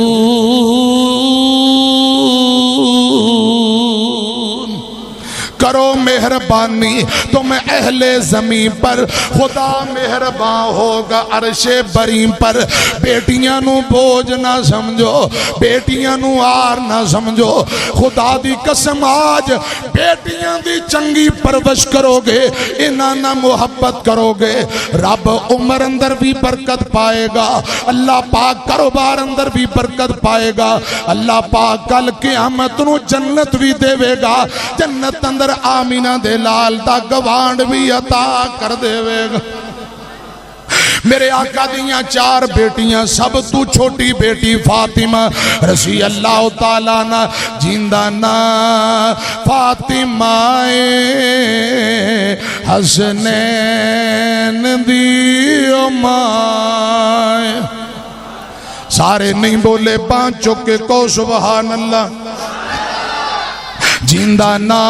करो मेहरबानी तुम अहले ज़मीन पर, खुदा मेहरबान होगा अरशे बरी पर। बेटियां नू बोझ ना समझो, बेटियां नू आर ना समझो। खुदा दी कसम आज बेटियां दी चंगी परवरिश करोगे, इन्हां ना मुहब्बत करोगे, रब उम्र अंदर भी बरकत पाएगा। अल्लाह पाक कारोबार अंदर भी बरकत पाएगा। अल्लाह पाक कल क़यामत नू जन्नत भी देवेगा। जन्नत अंदर आमीना दे लाल दा गवांड भी अता कर देवेगा। मेरे आका दियां 4 बेटियां, सब तू छोटी बेटी फातिमा रज़ी अल्लाह तआला ना जिंदा ना फातिमा हसनैन दी माए। सारे नहीं बोले, 5 चुक के को सुभान अल्लाह। जिंदा ना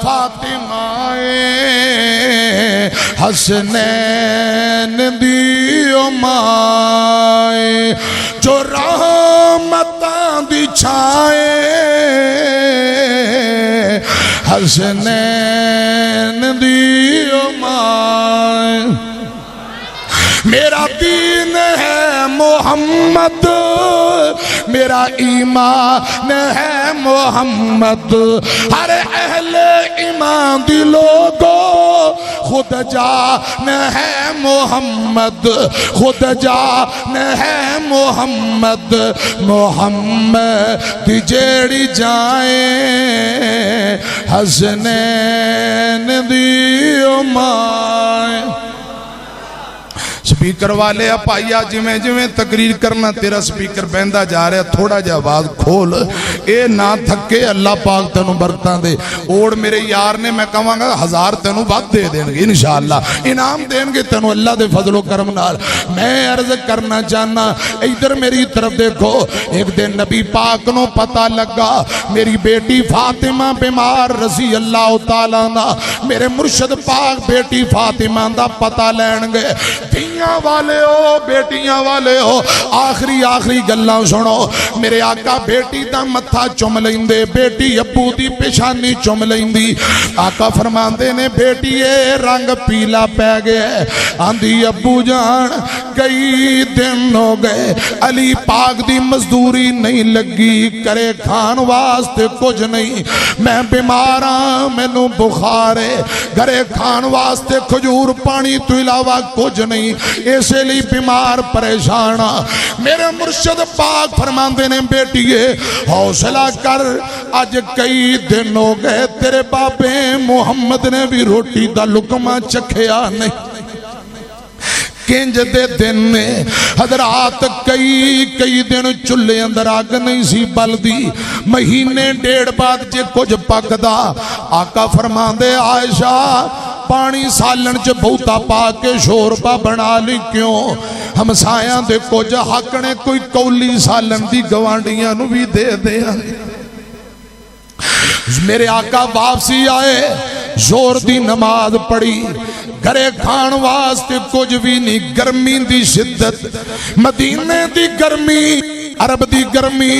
फातिमा हसनैन दी माए, जो रहमतां दी छाए हसनैन दी माए। मेरा दीन है मोहम्मद, मेरा ईमान है मोहम्मद। हर अहले ईमान दी लोगो खुद जान है मोहम्मद, खुद जान है मोहम्मद। मोहम्मद जेड़ी जाए हसनैन दी माए। स्पीकर वाले भाईया जिमें जिमें तकरीर करना तेरा स्पीकर बहता जा रहा, थोड़ा जा आवाज खोल, ए ना थके। अल्लाह पाक तेनू बरकतां दे। ओड़ मेरे यार ने मैं कहांगा 1000 तेनू वध दे देंगे इंशाअल्लाह, इनाम देंगे तेनू अल्लाह दे फजलो करम नाल। मैं अर्ज करना चाहना, इधर मेरी तरफ देखो। एक दिन नबी पाक नू पता लगा मेरी बेटी फातिमा बीमार रज़ी अल्लाह तआला ना। मेरे मुर्शद पाक बेटी फातिमा दा पता लैण गए। वाले हो बेटियां वाले हो, आखिरी आखिरी गल्लां सुनो। मेरे आका बेटी दा मत्था चुम लेंदे, बेटी अब्बू दी पेशानी चुम लेंदी। आका फरमांदे ने बेटी ए रंग पीला पै गया। आंदी अब्बू जान कई दिन हो गए अली पाक दी मजदूरी नहीं लगी, करे खान वास्ते कुछ नहीं। मैं बीमार हाँ, मैनू बुखार है, घरे खान वास्ते खजूर पानी तो इलावा कुछ नहीं, इसलिए बीमार परेशान। मेरे मुर्शद पाक फरमाते ने बेटीए हौसला कर, अज कई दिन हो गए तेरे बाबे मुहम्मद ने भी रोटी दा लुकमा चखिया नहीं। किंज दे दिन ने हजरात, कई दिन चुल्हे अंदर अग नहीं सी बलदी। महीने 1.5 बाद जे कुछ पकदा। आका फरमांदे आयशा पानी सालन च बहुता पा के शोरबा बना ली, क्यों हमसाया दे कुछ हक ने कोई कौली सालन दी गवांडियां नू भी दे दे। मेरे आका वापसी आए, जोर दी नमाज पढ़ी, घरे खान वास्ते कुछ भी नहीं। गर्मी दी शिद्दत, मदीने दी गर्मी, अरब दी गर्मी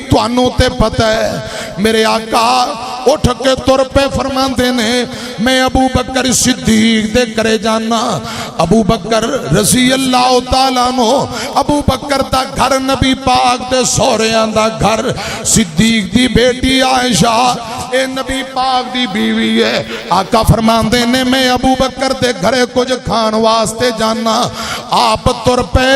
तुहानू ते पता है। मेरे आका उठ के तुर पे फरमाते ने मैं अबू बकर सिद्दीक दे करे जाना। अबू बकर रज़ी अल्लाह तआला नो, अबू बकर दा घर नबी पाक दे सोहरियां दा घर। सिद्दीक दी बेटी आयशा ए नबी पाक दी बीवी है। आका फरमाते ने मैं अबू बकर दे घरे कुछ खान वास्ते जाना। आप तुर पे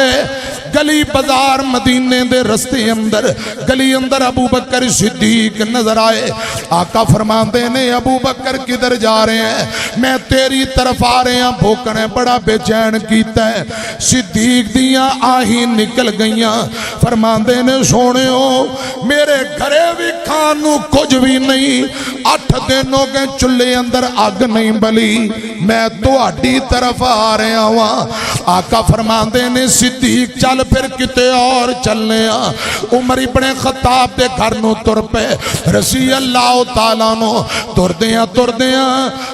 गली बाजार मदीने दे रस्ते अंदर, गली अंदर अबू बकर सिद्दीक नजर आए। आका फरमाते ने अबू बकर किधर जा रहे हैं? मैं तेरी तरफ आ रहे हैं, भूख ने बड़ा बेचैन कीता है। सिद्दीक दियां आही निकल गईयां। फरमाते ने सोनियो मेरे घरे भी खान नू कुछ भी नहीं। 8 दिन हो गए चुल्हे अंदर अग नहीं बली, मैं तुहाडी तरफ आ रहा वा। आका फरमांदे ने सिद्दीक चल फिर किते और चलने आ। उमर इब्ने खत्ताब दे घर नू तुर पे रज़ी अल्लाह तआला नो। तुरदियां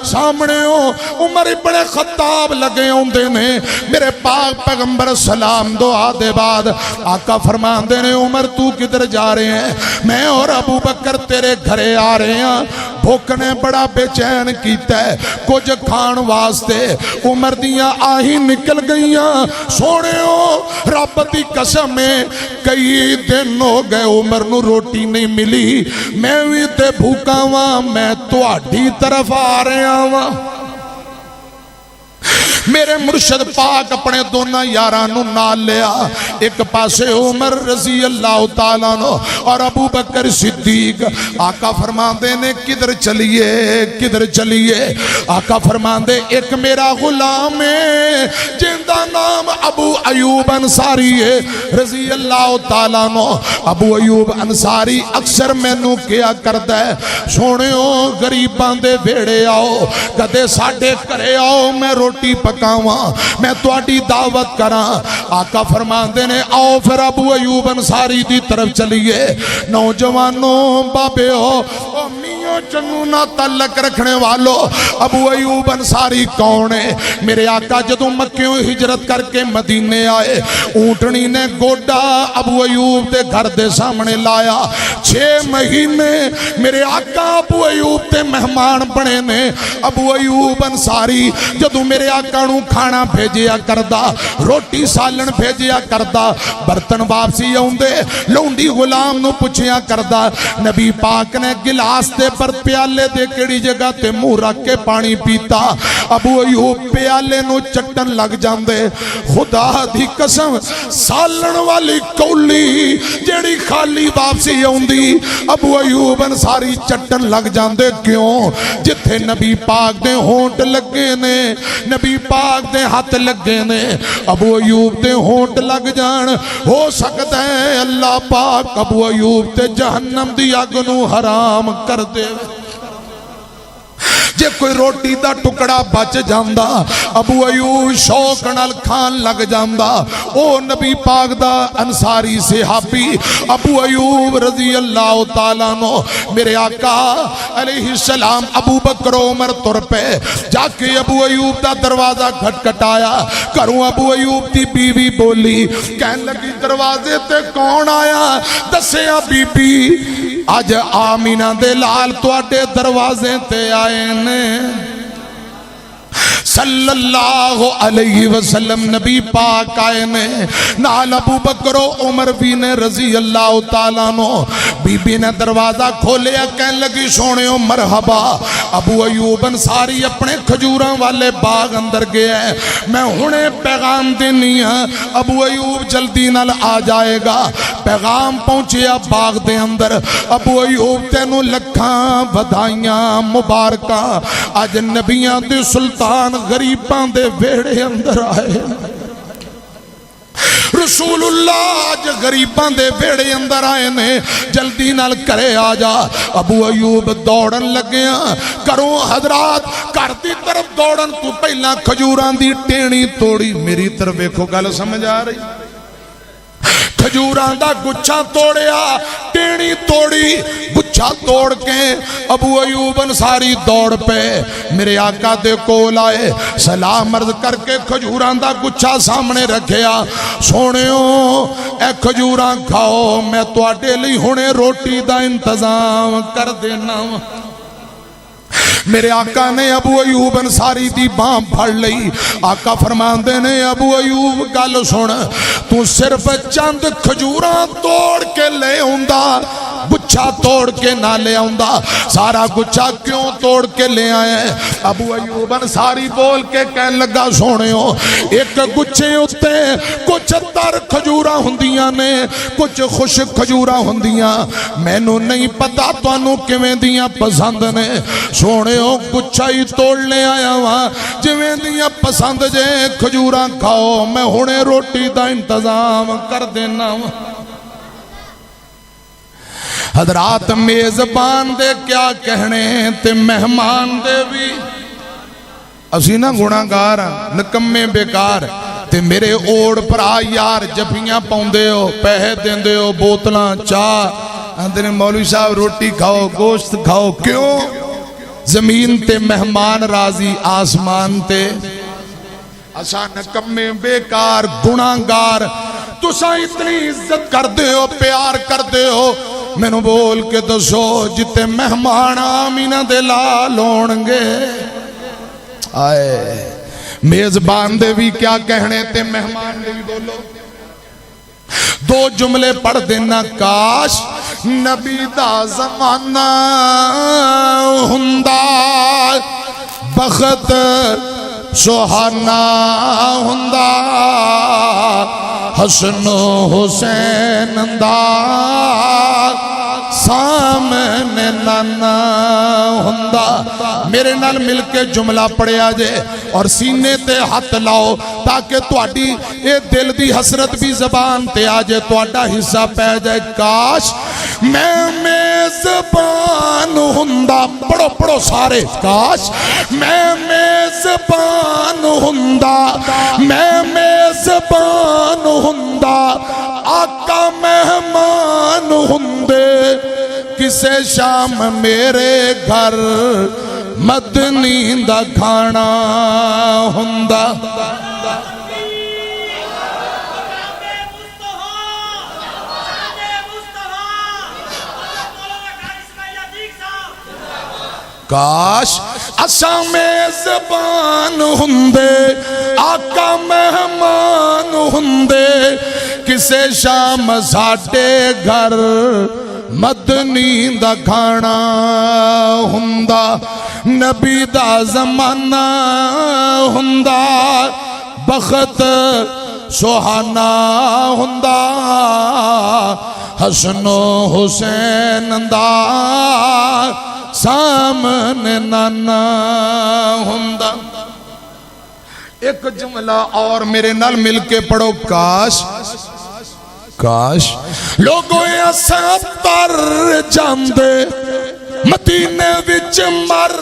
सामने उमर इब्ने खत्ताब लगे आउंदे ने। मेरे पाक पैगंबर सलाम दुआ दे बाद आका फरमांदे ने उमर तू किधर जा रहे हैं? मैं और अबू बकर तेरे घरे आ रहे हैं। भुख ने बड़ा बेचैन किया है कुछ खाण वास्ते। उमर दियां आही निकल गईयां। सोने रब दी कसम है कई दिन हो गए उमर नू रोटी नहीं मिली। मैं भी ते भूखा वां, मैं तुहाडी तरफ आ रहा वां। मेरे मुर्शद पाक अपने दोनों यारां नू नाल लिया। एक पासे उमर रज़ी अल्लाह तआला नो और अबू बकर सिद्दीक। आका फरमांदे ने किधर चलिए किधर चलिए? आका फरमांदे एक मेरा गुलाम है जिंदा नाम अबू अयूब अंसारी है रज़ी अल्लाह तआला नो। अबू अयूब अंसारी अक्सर मैनू क्या करदा है, सोनियो गरीबां दे वेड़े आओ, कदे साडे घरे आओ, मैं रोटी पकावा, मैं तुहाडी दावत करा। आका फरमांदे ने आओ फिर अबू अयूब अंसारी दी तरफ चलिए। नौजवानों बाबे हो मियां चन्नू ना तलक रखने वालों, अबू अयूब अंसारी कौन है? मेरे आका जदों मक्कियों हिजरत करके मदीने आए, ऊंटनी ने गोडा अबू अयूब दे घर दे सामने लाया। 6 महीने मेरे आका अबू अयूब ते मेहमान बने ने। अबू अयूब अंसारी जदों मेरे आका नू खाना भेजिया करदा, रोटी सालन भेजिया करदा, बर्तन वापसी आउंदे लौंडी गुलाम नू पुछिया करदा नबी पाक ने गिलास दे पर प्याले दे केड़ी जगह ते मुंह रख के पानी पीता। अबू अयूब प्याले नू चट्टन लग जांदे। खुदा दी कसम सालन वाली कौली जेड़ी खाली वापसी आउंदी अबू अयूब अंसारी चट्टन लग जांदे। क्यों? जिथे नबी पाक दे होंठ लगे ने, नबी पाक दे हाथ लगे ने, अबू अयूब दे होंठ लग जान। हो सकता है अल्लाह पाक अबू अयूब ते जहन्नम दी अग नू हराम कर दे। जे कोई रोटी दा टुकड़ा बच जांदा अबू अयूब शौक नाल खान लग जांदा। ओ नबी पाक दा अंसारी सहाबी अबू अयूब रज़ी अल्लाह तआला नो। मेरे आका अलैहि सलाम अबू बकर उमर तुर पे जाके अबू अयूब दा दरवाजा खटखटाया। घरों अबू अयूब दी बीवी बोली, कहन लगी दरवाजे ते कौन आया? दस्सिया बीबी अज आमीना दे लाल तुहाडे दरवाजे ते आए ने। सल्लल्लाहु अलैहि वसल्लम नबी पाक आए ने, नाल अबू बकर उमर भी ने रज़ी अल्लाह तआला नो। बीबी ने दरवाजा खोलिया, कहन लगी सोनियो मरहबा। अबू अयूब अंसारी अपने खजूरां वाले बाग अंदर गया है, मैं हुणे पैगाम देनी है, अबू अयूब जल्दी नाल आ जाएगा। पैगाम पहुंचिया बाग दे अंदर। अबू अयूब तेनू लखां बधाइयां मुबारकां, अज नबियां दे सुल्तान गरीबां दे वेड़े अंदर आए। रसूलुल्लाह अज गरीबां दे वेड़े अंदर आए ने, जल्दी नाल घरे आ जा। अबू अयूब दौड़न लगे, घरों हजरात घर की तरफ दौड़न तू पहला खजूरां दी टेणी तोड़ी। मेरी तरफ वेखो, गल समझ आ रही? खजूरां दा गुच्छा तोड़िया, टेणी तोड़ी, गुच्छा तोड़ के अबू अयूब अंसारी दौड़ पे मेरे आका दे कोल आए, सलाम अर्ज करके खजूरां दा गुच्छा सामने रखिया। सोनियो ए खजूरां खाओ, मैं तुहाडे लई हुणे रोटी दा इंतजाम कर देना। मेरे आका ने अबू अयूब अंसारी दी बांह फड़ लई। आका फरमांदे ने अबू अयूब गल सुन, तू सिर्फ चंद खजूरां तोड़ के ले आउंदा, गुच्छा तोड़ के ना ले आउंदा। सारा गुच्छा क्यों तोड़ के ले आए? अबू अयूब अंसारी बोल के कहन लगा, सोनियो एक गुच्छे उत्ते कुछ तर खजूरां हुंदियां ने, कुछ खुश खजूरां हुंदियां, मैनू नहीं पता तुहानू किवें दियां पसंद ने। सोनियो गुच्छा ही तोड़ने आया वा, जिवें दियां पसंद जे खजूरां खाओ, मैं हुणे रोटी दा इंतजाम कर देना वा। हजरात मेजबान दे क्या कहने ते मेहमान दे भी असी ना गुनाहगार निकम्मे बेकार ते मेरे ओड़ भरा यार जफियां पाउंदे हो पैसे देंदे हो बोतलां चाह आंदे ने मौलवी साहब रोटी खाओ गोश्त खाओ क्यों जमीन ते मेहमान राजी आसमान ते असा निकम्मे बेकार गुनाहगार तुसा इतनी इज्जत करदे हो प्यार करदे हो मैनू बोल के दसो जिते मेहमान आमीना दे लाल होणगे आए मेजबान दे भी क्या कहने ते मेहमान दे भी बोलो दो जुमले पढ़ देना काश नबी दा जमाना हुंदा बखत सुहाना हुंदा हसन हुसैन दा सामने नाना हुंदा मेरे नाल मिल के जुमला पढ़िया जे और सीने ते हाथ लाओ ताकि तुहाडी ये दिल दी हसरत भी जबान ते आ जाए तुहाडा हिस्सा पै जाए काश मैं मेजबान हुंदा पढ़ो पढ़ो सारे काश मैं मेजबान हुंदा मैं मेजबान हुंदा आका मेहमान हुंदे किसे शाम मेरे घर मदनी दा खाना हुंदा काश असा मेजबान हुंदे आका मेहमान हुंदे किसे शाम साडे घर मदनी दा खाना हुंदा नबी दा जमाना हुंदा बखत सुहाना हुंदा हसनो हुसैन दा सामने नाना हुंदा एक जुमला और मेरे नाल मिल के पढ़ो काश काश लोगों असा तर जांदे मदीने विच मर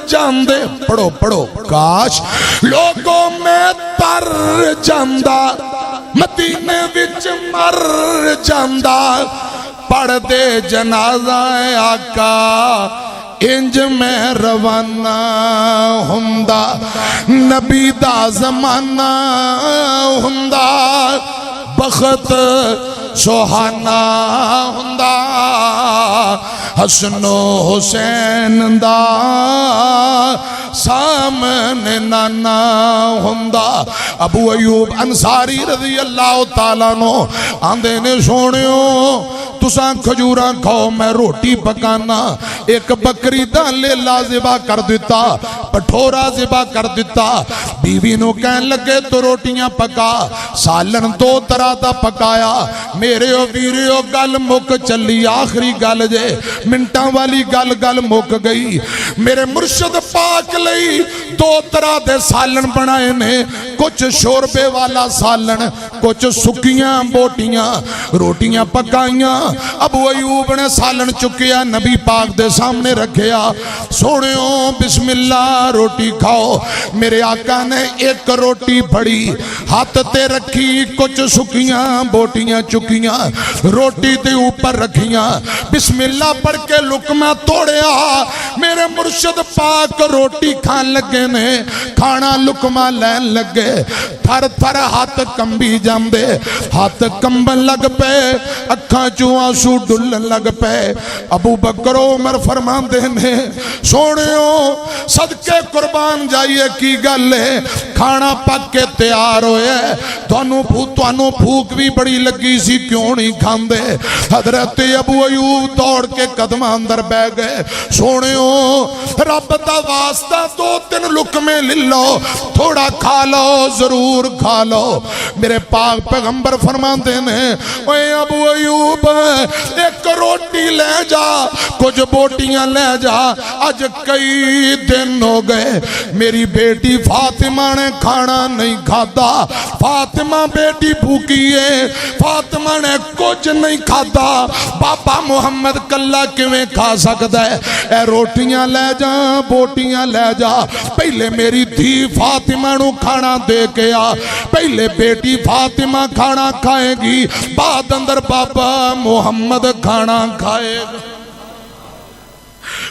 जांदे पढ़ो पढ़ो काश लोगों में तर जांदा मदीने विच मर जांदा पढ़ दे जनाजा आका इंज में रवाना हुंदा नबी दा जमाना हुंदा बखत सुहाना हुंदा हसनो हुसैन दा सामने नाना हुंदा अबू अयूब अंसारी रज़ी अल्लाह तआला नो आंदे ने सोनियो तुसा खजूरा खाओ मैं रोटी पकाना एक बकरी दा लेला ज़िबा कर दिता पठोरा ज़िबा कर दिता बीवी नू कहन लगे तो रोटियां पका सालन दो तरह दा पकाया मेरे ओ वीरियो गल मुक चली आखिरी गल जे मिनटां वाली गल मुक गई मेरे मुर्शद पाक लई दो तरह दे सालन बनाए ने कुछ शोरबे वाला सालन कुछ सुकियां बोटियां रोटियां पकाइयां अबू अयूब ने सालन चुकिया नबी पाक दे सामने रखिया सोनियो बिस्मिल्लाह रोटी खाओ मेरे आका ने एक रोटी फड़ी हाथ ते रखी कुछ सुकियां बोटियां चुकियां रोटी दे ऊपर रखियां बिस्मिल्लाह पढ़ के लुकमा तोड़िया मेरे मुर्शद पाक रोटी खान लगे ने खाना लुकमा लैन लगे थर थर हाथ कंबी जांदे हाथ कंबन लग पे अखां चों आंसू डुलन लग पे अबू बकर उमर फरमांदे ने सोनियो सदके कुर्बान जाइए की गल है खाना पक के तैयार होया थानू भूख भी बड़ी लगी सी क्यों नहीं खांदे हजरत अबू अयूब दौड़ के कदम अंदर बह गए सोनियो रब दा वास्ता दो तीन लुकमे ले लो थोड़ा खा लो जरूर खा लो मेरे पाक पैगंबर फरमाते ने ओए अबू अयूब एक रोटी ले जा कुछ बोटियां ले जा अज कई दिन हो गए मेरी बेटी फातिमा ने खाना नहीं खादा फातिमा बेटी भूखी है फातिमा ने कुछ नहीं खादा बाबा मुहम्मद कला किवें खा सकदा है? ए रोटियां ले जा, बोटियां ले जा, पहले मेरी धी फातिमा नू खाना दे के आ। पहले बेटी फातिमा खाना खाएगी, बाद अंदर बाबा मुहम्मद खाना खाएगा।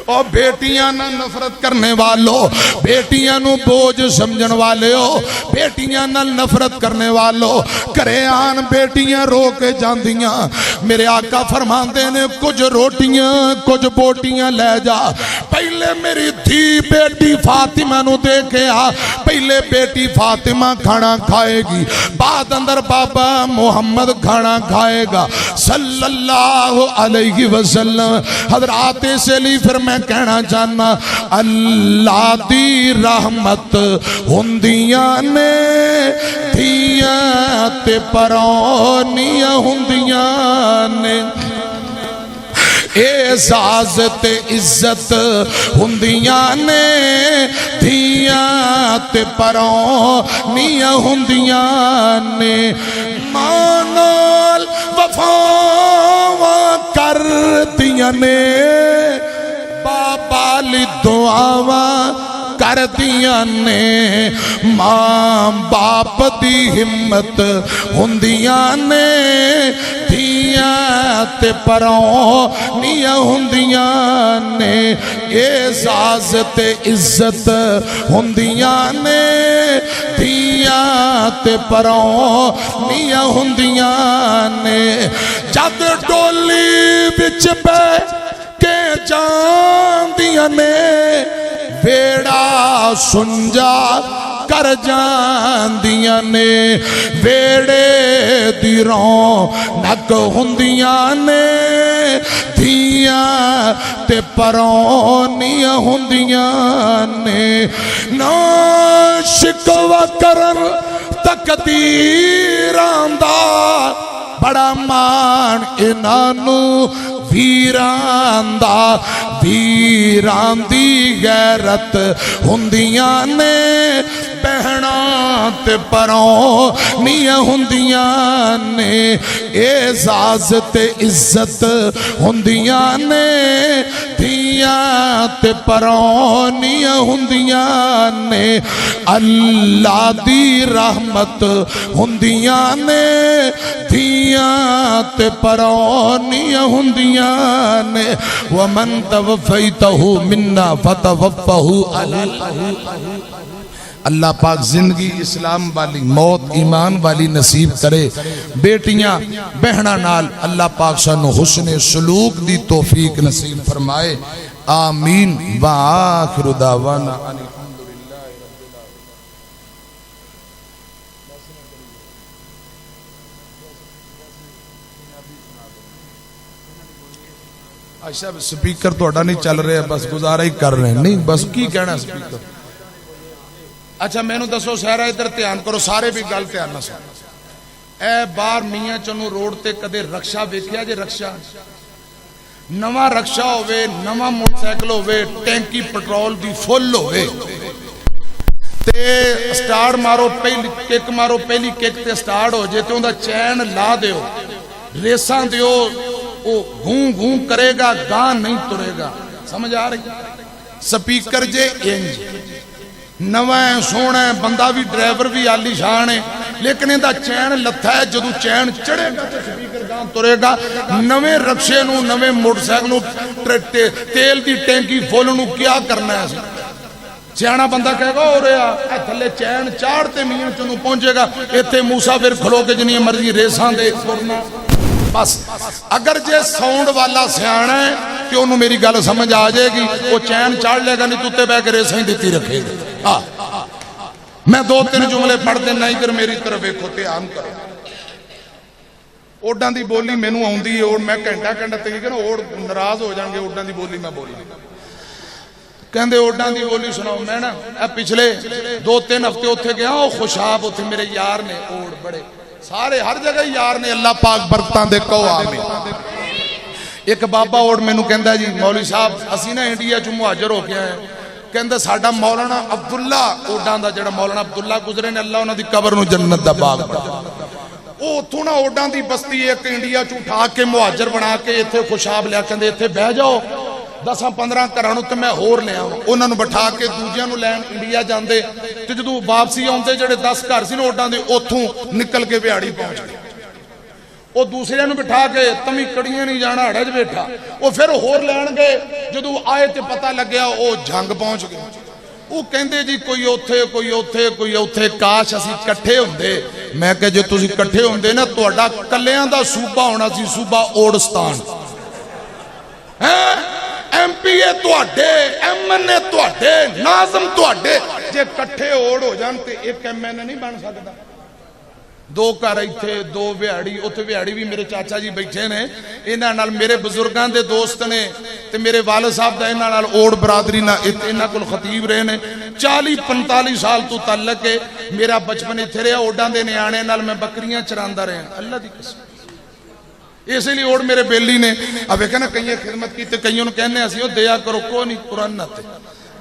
और बेटियां ना नफरत करने वालों, बेटियां नू बोझ समझण वाले हो, बेटियां नाल नफरत करने वालों, घरे आन बेटियां रो के जांदियां। मेरे आका फरमांदे ने कुछ रोटियां कुछ बोटियां ले जा, पहले मेरी धी बेटी फातिमा नू दे के आ। पहले बेटी फातिमा खाना खाएगी, बाद अंदर बाबा मुहम्मद खाना खाएगा सल्लल्लाहु अलैहि वसल्लम। हज़रात से फिर मैं कहना चाहना, अल्लाह दी रहमत हुंदियां ने धीयां ते परौनियां हुंदियां ने। एजाज ते इज्जत हुंदियां ने धीयां ते परौनियां हुंदियां ने। मां नाल वफावां करदियां ने, बाबा ली दुआवां करदियां ने। मां बाप दी हिम्मत हुंदियां ने धीयां ते परौनियां हुंदियां ने। एजाज ते इज्जत हुंदियां ने धीयां ते परौनियां हुंदियां ने। जद डोली विच बैठ के जांदियां ने, वेड़ा सुंजा कर जांदियां ने। वेड़े दी रौनक हुंदियां ने धीयां ते परौनियां हुंदियां ने। ना शिकवा करन तकदीरां दा, बड़ा मान इनानू वीरां दा। वीरां दी गैरत हुंदियां ने बहना ते परौनियां हुंदियां ने। एजाज ते इज्जत हुंदियां ने धीयां ते परौनियां हुंदियां ने। अल्लाह दी रहमत हुंदियां ने धीयां ते परौनियां हुंदियां ने। वमन तवफ़ैतहु मिन्ना फतवफ़्फ़हु अलैहि। अल्लाह पाक जिंदगी इस्लाम वाली, मौत ईमान वाली नसीब करे। बेटियां बहना नाल अल्लाह पाक सानू हुस्ने सलूक दी तौफीक नसीब फरमाए। आमीन व आखिरु दावाना अच्छा स्पीकर थोड़ा नहीं चल रहा, बस गुजारा ही कर रहे हैं। नहीं बस की कहना स्पीकर। अच्छा मैनू दसो सारा इधर ध्यान करो, सारे भी गल ध्यान ना सुनो। ए बाहर मियां चनू रोड ते कदे रक्षा वेख्या जे? रक्षा नवा रक्षा होवे, नवा मोटरसाइकिल होवे, टैंकी पेट्रोल दी फुल होवे ते स्टार्ट मारो, पहली किक मारो, पहली किक ते स्टार्ट हो जाए तो उनका चैन ला दियो, रेसा दियो, वो घूं घूं करेगा, गां नहीं तुरेगा। समझ आ रही? स्पीकर जे इंज नवा है, सोहना है, बंदा भी ड्राइवर भी आलीशान है, लेकिन इहदा चैन लथा है। जदों चैन चढ़ेगा तो स्पीकर गां तुरेगा। नवे रक्शे नूं, नवे मोटरसाइकिल नूं, तेल की टैंकी फुल नूं क्या करना है? सियाणा बंदा कहेगा हो रहा थले चैन चाढ़ते मियां चनू पहुंचेगा, इत्थे मूसा फिर खलो के जिन्नी मर्जी रेसा दे तुरना। बस अगर जे साउंड वाला सियाणा है तो उन्होंने मेरी गल समझ आ जाएगी, वो चैन चाड़ लेगा, नहीं तुत्ते बह के रेसा ही दी रखेगा। मैं दो तीन जुमले पढ़ देना, इधर मेरी तरफ देखो, ध्यान करो। ओडां दी बोली मैनू आउंदी है, मैं घंटा घंटा तक ना ओड नाराज हो जाएंगे, ओडां दी बोली मैं बोली। कहते ओडां दी बोली सुनाओ। मैं ना पिछले 2-3 हफ्ते उत्थे गया, वो खुशाब उत्थे मेरे यार ने, ओड बड़े सारे हर जगह यार ने, अल्लाह पाक बरकतां दे कहो आमीन। एक बाबा ओड मैनू कहंदा जी मौलवी साहब असीं ना इंडिया चों मुहाजर हो के आए, कहंदा साडा मौलाना अब्दुल्ला ओडां दा, जिहड़ा मौलाना अब्दुल्ला गुजरे ने, अल्लाह उन्हां दी कबर नूं जन्नत दा बाग बना। उतों ना ओडां दी बस्ती एक इंडिया च उठा के मुहाजर बना के इत्थे खुशाब लिया, कहते इत्थे बह जाओ 10-15 घरां नूं ते मैं होर ले आवां, उन्हां नूं बिठा के दूजियां नूं लैण इंडिया जांदे ते जदों वापसी आउंदे जेहड़े 10 घर सी ना ओडां दे उत्थों निकल के बिहाड़ी पहुंच गए। वो दूसरे नूं बिठा के तमी कड़ियां नहीं जाना हड़े च बैठा, वो फिर होर लैण गए, जदों आए ते पता लग्या वो जंग पहुंच गए। वो कहंदे जी कोई उत्थे कोई उत्थे कोई उत्थे, काश असीं इकट्ठे हुंदे। मैं कहा जे तुसीं इकट्ठे हुंदे ना तुहाडा कल्लियां दा सूबा होना सी, सूबा ओड़स्तान है। MP तुहाडे, MNA तुहाडे, नाज़म तुहाडे, जे इकट्ठे ओड़ हो जान ते एक MNA नहीं बन सकदा। दो घर इत्थे दो बिहाड़ी, उत्थे बिहाड़ी भी मेरे चाचा जी बैठे ने, इन्हां नाल मेरे बुजुर्गां दे दोस्त ने ते मेरे वालिद साहब दा इन्हां नाल ओड़ बरादरी ना इन्हां कोल खतीब रहे ने। 40-45 साल तो तल्लक है, मेरा बचपन इत्थे रहा। ओडां दे नियाणे नाल मैं बकरियां चरांदा रहा, अल्लाह दी कसम। इसलिए ओड़ मेरे बेली ने अब वेखा ना कई खिदमत की, कईयों कहने असीं दिया करो को नहीं कुरान ते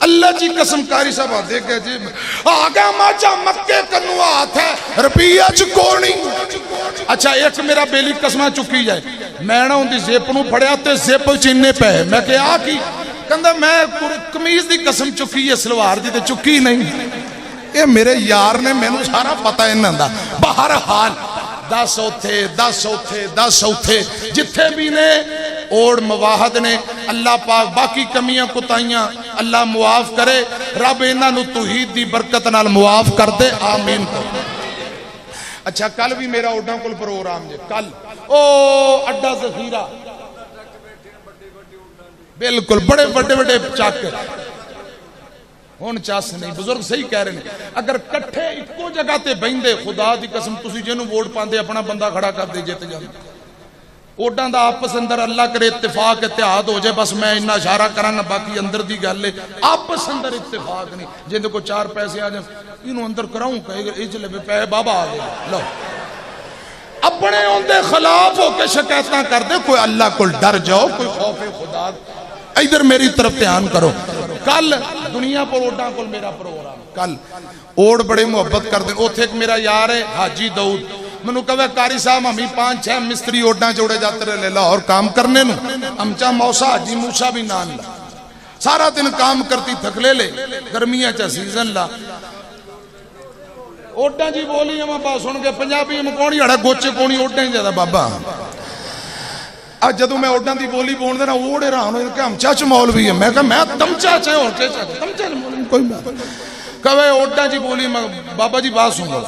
अल्लाह जी कसम। कारी साहब आदे के जी आ गया माचा मक्के कन्नू हाथ है रुपया च कोनी। अच्छा एक मेरा बेली कसम चुकी जाए, मैं ना उनकी जिप नूं फड़िया ते जिप च इन्ने पै, मैं कहा आ की, कहंदा मैं कमीज की कसम चुकी है, सलवार दी ते चुकी नहीं। ये मेरे यार ने मैनू सारा पता इन्हां दा। बहरहाल 10 उथे 10 उथे 10 उथे जिथे भी ने ओड़ मवाहद ने, अल्लाह पाक बाकी कमियां कुताइयां अल्लाह मुआफ करे, रब इन्हां तौहीद दी बरकत नाल मुआफ कर दे, आमीन। अच्छा कल भी मेरा ओडां कोल प्रोग्राम जे, कल ओ अड्डा जखीरा, बिल्कुल बड़े बड़े बड़े चक हुण चस नहीं। बुजुर्ग सही कह रहे हैं, अगर कट्ठे इको जगह ते बहिंदे, खुदा दी कसम तुसीं जिहनूं वोट पांदे अपना बंदा खड़ा कर दे जित जांदे। ओडां दा आपस अंदर अल्लाह करे इत्तेफाक इत्तेहाद हो जाए, बस मैं इन्ना इशारा करांगा, बाकी अंदर दी गल है। आपस अंदर इत्तेफाक नहीं, जिंदे को 4 पैसे आ जाए इनू अंदर कराऊं कहेगा इच ले पैसे बाबा आ गए, लो अपने उनके खिलाफ होकर शिकायत कर दे। कोई अल्लाह को डर जाओ, कोई खौफ खुदा, इधर मेरी तरफ ध्यान करो। कल दुनिया पर ओडा को मेरा प्रोग्राम, कल ओड बड़े मुहब्बत करते। उथे एक मेरा यार है हाजी दाऊद, मैनू कहे कारी साहब हमी 5-6 मिस्त्री ओडा जोड़े जाते रहे लाहौर काम करने नू, अमचा मौसा हाजी मूसा भी नान ला, सारा दिन काम करती थकले ले, गर्मियां च सीजन ला। ओडा जी बोली हम सुन के पंजाबी में कौन हड़ा गोचे कौनी ओडा ही ज्यादा बाबा। आज जदों मैं ओडा की बोली बोलते ना ओड़े हैरान हो के हमचा च मौलवी है, मैं कहा मैं तमचा च और तमचा च कोई कहे ओडा जी बोली, बाबा जी बात सुन लो।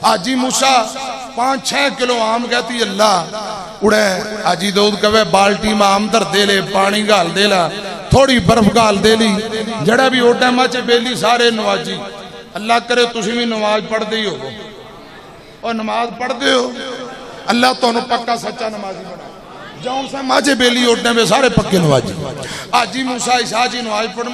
हाजी मूसा 5-6 किलो आम कहती अल्लाह उड़े, हाजी दाऊद कहे बाल्टी में आम धर दे ले, पानी गाल दे ला, थोड़ी बर्फ गाल दे ली, जड़ा भी ओडा माचे बेली सारे नवाजी। अल्लाह करे तुसी भी नमाज पढ़ते ही हो, और नमाज पढ़ते हो अल्लाह तुहानू पक्का सच्चा नमाजी बना। जौन सा माजे बेली ओडने में सारे पक्के नवाजी। हाजी मूसा इशा जी नमाज पढ़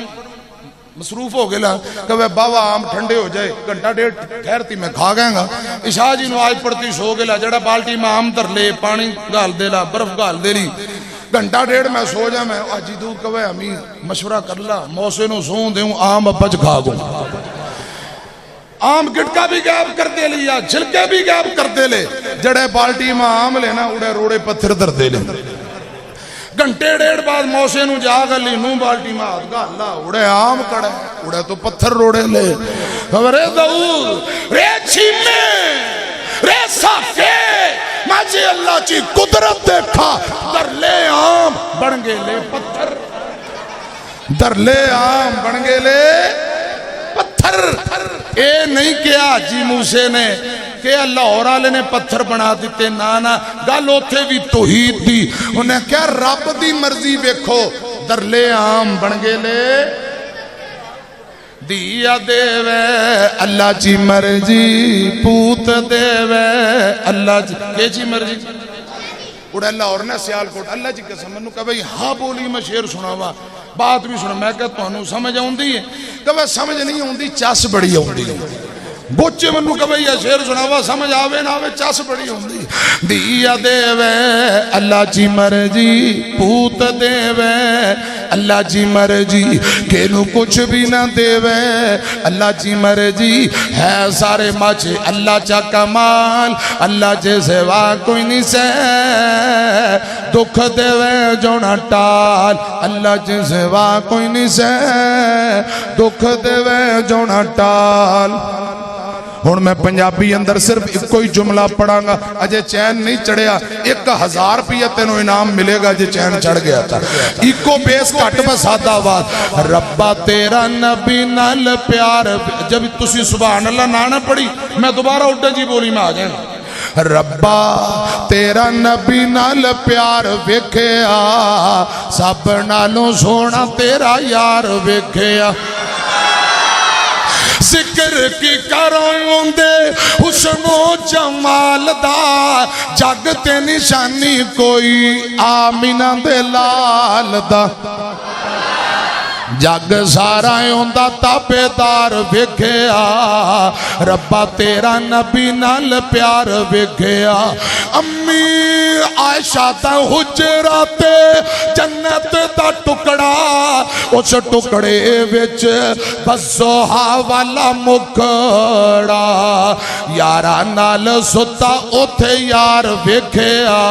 मसरूफ हो गया, कहे बाबा आम ठंडे हो जाए, घंटा डेढ़ ठहरती मैं खा गएगा। इशा जी नमाज पढ़ती सो गया, जड़ा बाल्टी में आम धर ले, पानी गाल दे ला, बर्फ गाल दे ली, घंटा डेढ़ मैं सो जा। मैं हाजी दूर कहे अमी मशवरा कर ला, मौसे नू सो दे आम अब्बच खा गो। आम गिटका भी गैप कर दे लिया, छिलके भी गैप कर दे ले, जड़े बाल्टी में आम लेना उड़े रोड़े पत्थर धर दे ले। घंटे डेढ़ बाद मौसे नू जा गली नू बाल्टी में हाथ गाला, उड़े आम कड़े, उड़े तो पत्थर रोड़े ले। रे दाऊद रे छीमे रे साफे माजे अल्लाह ची कुदरत देखा, दर ले आम बन गए ले पत्थर, दर ले आम बन गए ले पत्थर। ए नहीं किया हाजी मूसे ने कि लाहौर वाले ने पत्थर बना दिते, ना ना गल उथे भी तौहीद दी। उन्हें क्या रब दी मर्जी वेखो, दरले आम बन गए ले, दिया देवे अल्लाह जी मर्जी, पूत देवे अल्लाह जी के जी मर्जी। उड़ा लाहौर ने सियालकोट अल्लाह जी कसम मैनू कह भाई हाँ बोली मैं शेर सुनावा, बात भी सुना। मैं क्या तुहानू समझ आउंदी है? कहे समझ नहीं आउंदी, चस बड़ी आउंदी है। बोचे मैनू कहे भैया शेर सुनावा, समझ आवे ना आवे चस बड़ी आउंदी। दिया देवे अल्लाह जी मर्जी, पूत देवे अल्लाह जी मर्जी केनू कुछ भी ना देवे, अल्लाह जी मर्जी है सारे मचे अल्लाह चा कमाल, अल्लाह जे सेवा कोई नहीं से दुख देवे जो ना टाल, अल्लाह जे सेवा कोई नहीं से दुख देवे जो ना टाल। हुण मैं पंजाबी अंदर सिर्फ इको ही जुमला पढ़ांगा, अजे चैन नहीं चढ़िया 1000 रुपया तेनों इनाम मिलेगा जे चैन चढ़ गया था। इको बेस घट बसादाबाद रब्बा तेरा नबी नाल प्यार, जब तुसी सुभान अल्लाह ना ना पढ़ी मैं दोबारा उल्टा जी बोली में आ जाऊंगा। रब्बा तेरा नबी नाल प्यार वेखिया, सब नालों सोना तेरा यार वेखिया, जिक्र की करांदे हुस्नो जमाल दा, जग ते निशानी कोई आमीना दे लाल दा, जग सारा उंदा ताबेदार वेखिया, रब्बा तेरा नबी नाल प्यार वेखिया। अम्मी आयशा दा हुजरा ते जन्नत दा टुकड़ा, उस टुकड़े विच बसोहा वाला मुखड़ा, यारा नाल सुता उथे यार वेखिया।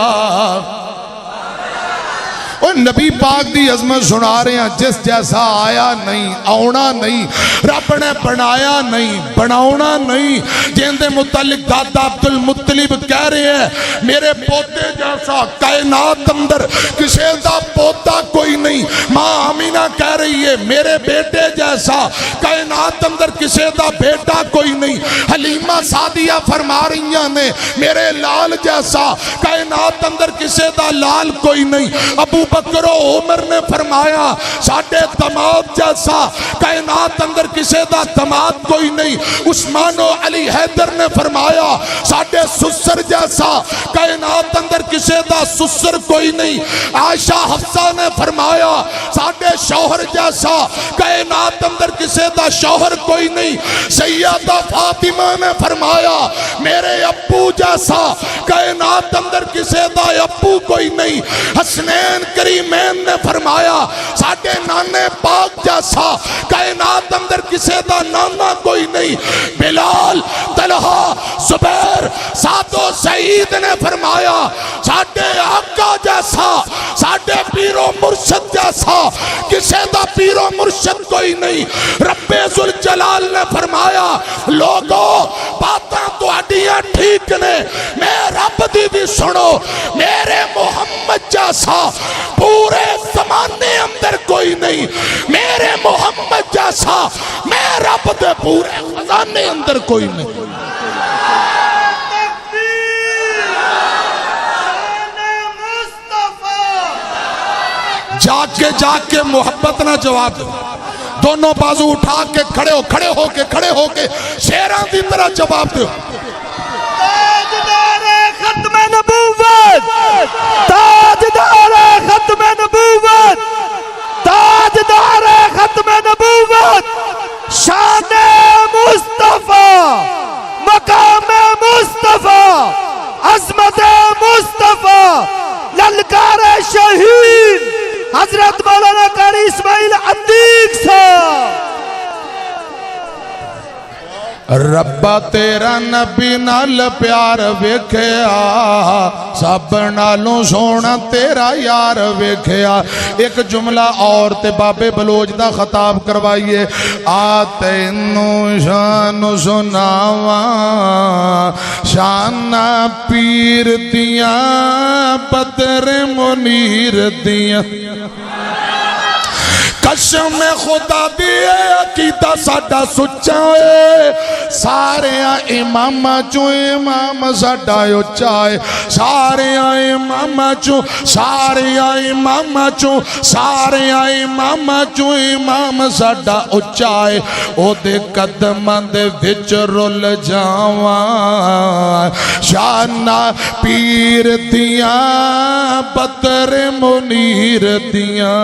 और नबी पाक दी अजमत सुना रहे हैं, जिस जैसा आया नहीं आना नहीं, रब ने बनाया नहीं बनाना नहीं, जिंदे मुतालिक दादा अब्दुल मुत्तलिब कह रहे हैं मेरे पोते जैसा कायनात अंदर किसी दा पोता कोई नहीं। माँ आमीना कह रही है मेरे बेटे जैसा कायनात अंदर किसी दा बेटा कोई नहीं। हलीमा सादिया फरमा रही ने मेरे लाल जैसा कायनात अंदर किसी दा लाल कोई नहीं। अबू बकर उमर ने फरमाया साडे दमाद जैसा कायनात अंदर किसी दा दमाद कोई नहीं। उस्मानो अली हैदर ने फरमाया साडे सुसर जैसा कायनात अंदर किसी दा सुसर कोई नहीं। आयशा हफ्सा ने फरमाया साडे शौहर जैसा कायनात अंदर किसी दा शौहर कोई नहीं। सैयदा फातिमा ने फरमाया मेरे अब्बू जैसा कायनात अंदर किसी दा अब्बू कोई नहीं। हसनैन करीमैन ने फरमाया साडे नाने पाक जैसा कायनात अंदर किसी दा नाना कोई नहीं। बिलाल तलहा जुबैर सादो सईद ने फरमाया साडे आका जैसा साडे पीरो मुर्शद जैसा किसी दा पीरो मुर्शद कोई नहीं। रब्बे जुल जलाल ने फरमाया लोगो बातां तुहाडियां ठीक ने मैं रब दी भी सुनो मेरे मोहम्मद जैसा पूरे जमाने अंदर कोई नहीं। मेरे मोहम्मद जैसा मैं रब दे पूरे खजाने अंदर कोई नहीं। जाके जाके मोहब्बत ना जवाब दो, दोनों बाजू उठा के खड़े होके शेरां की तरह जवाब दो। खत्म नबूवत, ताजदार खत्म नबूवत, ताजदार खत्म नबूवत, शान मुस्तफा, मकाम मुस्तफा, अजमत मुस्तफा, ललकार शहीद हजरत मौलाना कारी इस्माइल अंदीक साहब। रब्बा तेरा नबी नाल प्यार वेखिया, सब नालों सोना तेरा यार वेखिया। एक जुमला और ते बाबे बलोच दा खिताब करवाइए। आ तैनू शान सुनावा शाना पीर दिया बदर मुनीर दिया। कसम खुदा दी अकीदा साडा सुच्चा है। सारे इमामा चो इमाम साडा उच्चा है। सारे इमामा चो इमाम साडा उच्चा है। ओदे कदमां दे विच रुल जावा शाना पीर दिया बदर मुनीर दिया।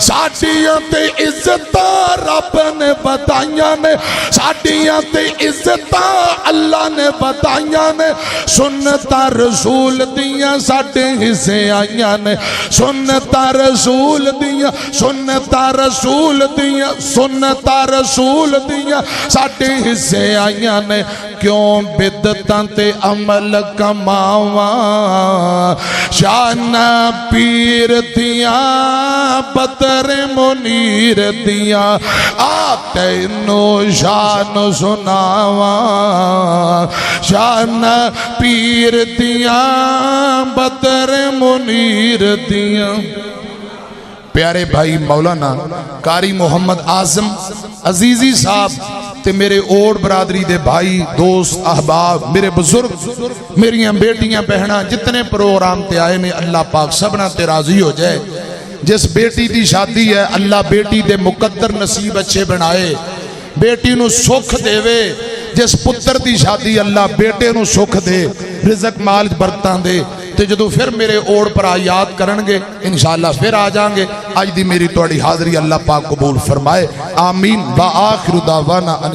साडे साडियां ते इज्जतां रब ने बताइयां ने, साडियां ते इज्जतां अल्लाह ने बताइयां ने। सुन्नतां रसूल दियां साडे हिस्से आइयां ने, सुन्नतां रसूल दियां, सुन्नतां रसूल दियां, सुन्नतां रसूल दियां साडे हिस्से आइयां ने। क्यों बिदतां ते अमल कमावा, शान पीर दियां बतर मुनीर दियां, आ तैनू शान सुनावा, शान पीर दियां बतर मुनीर दियां। प्यारे भाई मौलाना कारी मोहम्मद आजम अजीजी साहब ते मेरे ओड़ बरादरी दे भाई दोस्त अहबाब, मेरे बुजुर्ग, मेरियां बेटियां बहना जितने प्रोग्राम ते आए ने, अल्लाह पाक सबना ते राजी हो जाए। जिस बेटी की शादी है अल्लाह बेटी दे मुकद्दर नसीब अच्छे बनाए, बेटी नू सुख देवे। जिस पुत्र की शादी अल्लाह बेटे नू सुख दे, रिज़क माल बरकतां दे। तो जो फिर मेरे ओड़ भरा याद करनगे इंशाअल्लाह फिर आ जाएंगे। अज दी मेरी तुहाडी हाज़री अल्लाह पाक कबूल फरमाए। आमीन। व आखिरु दावाना।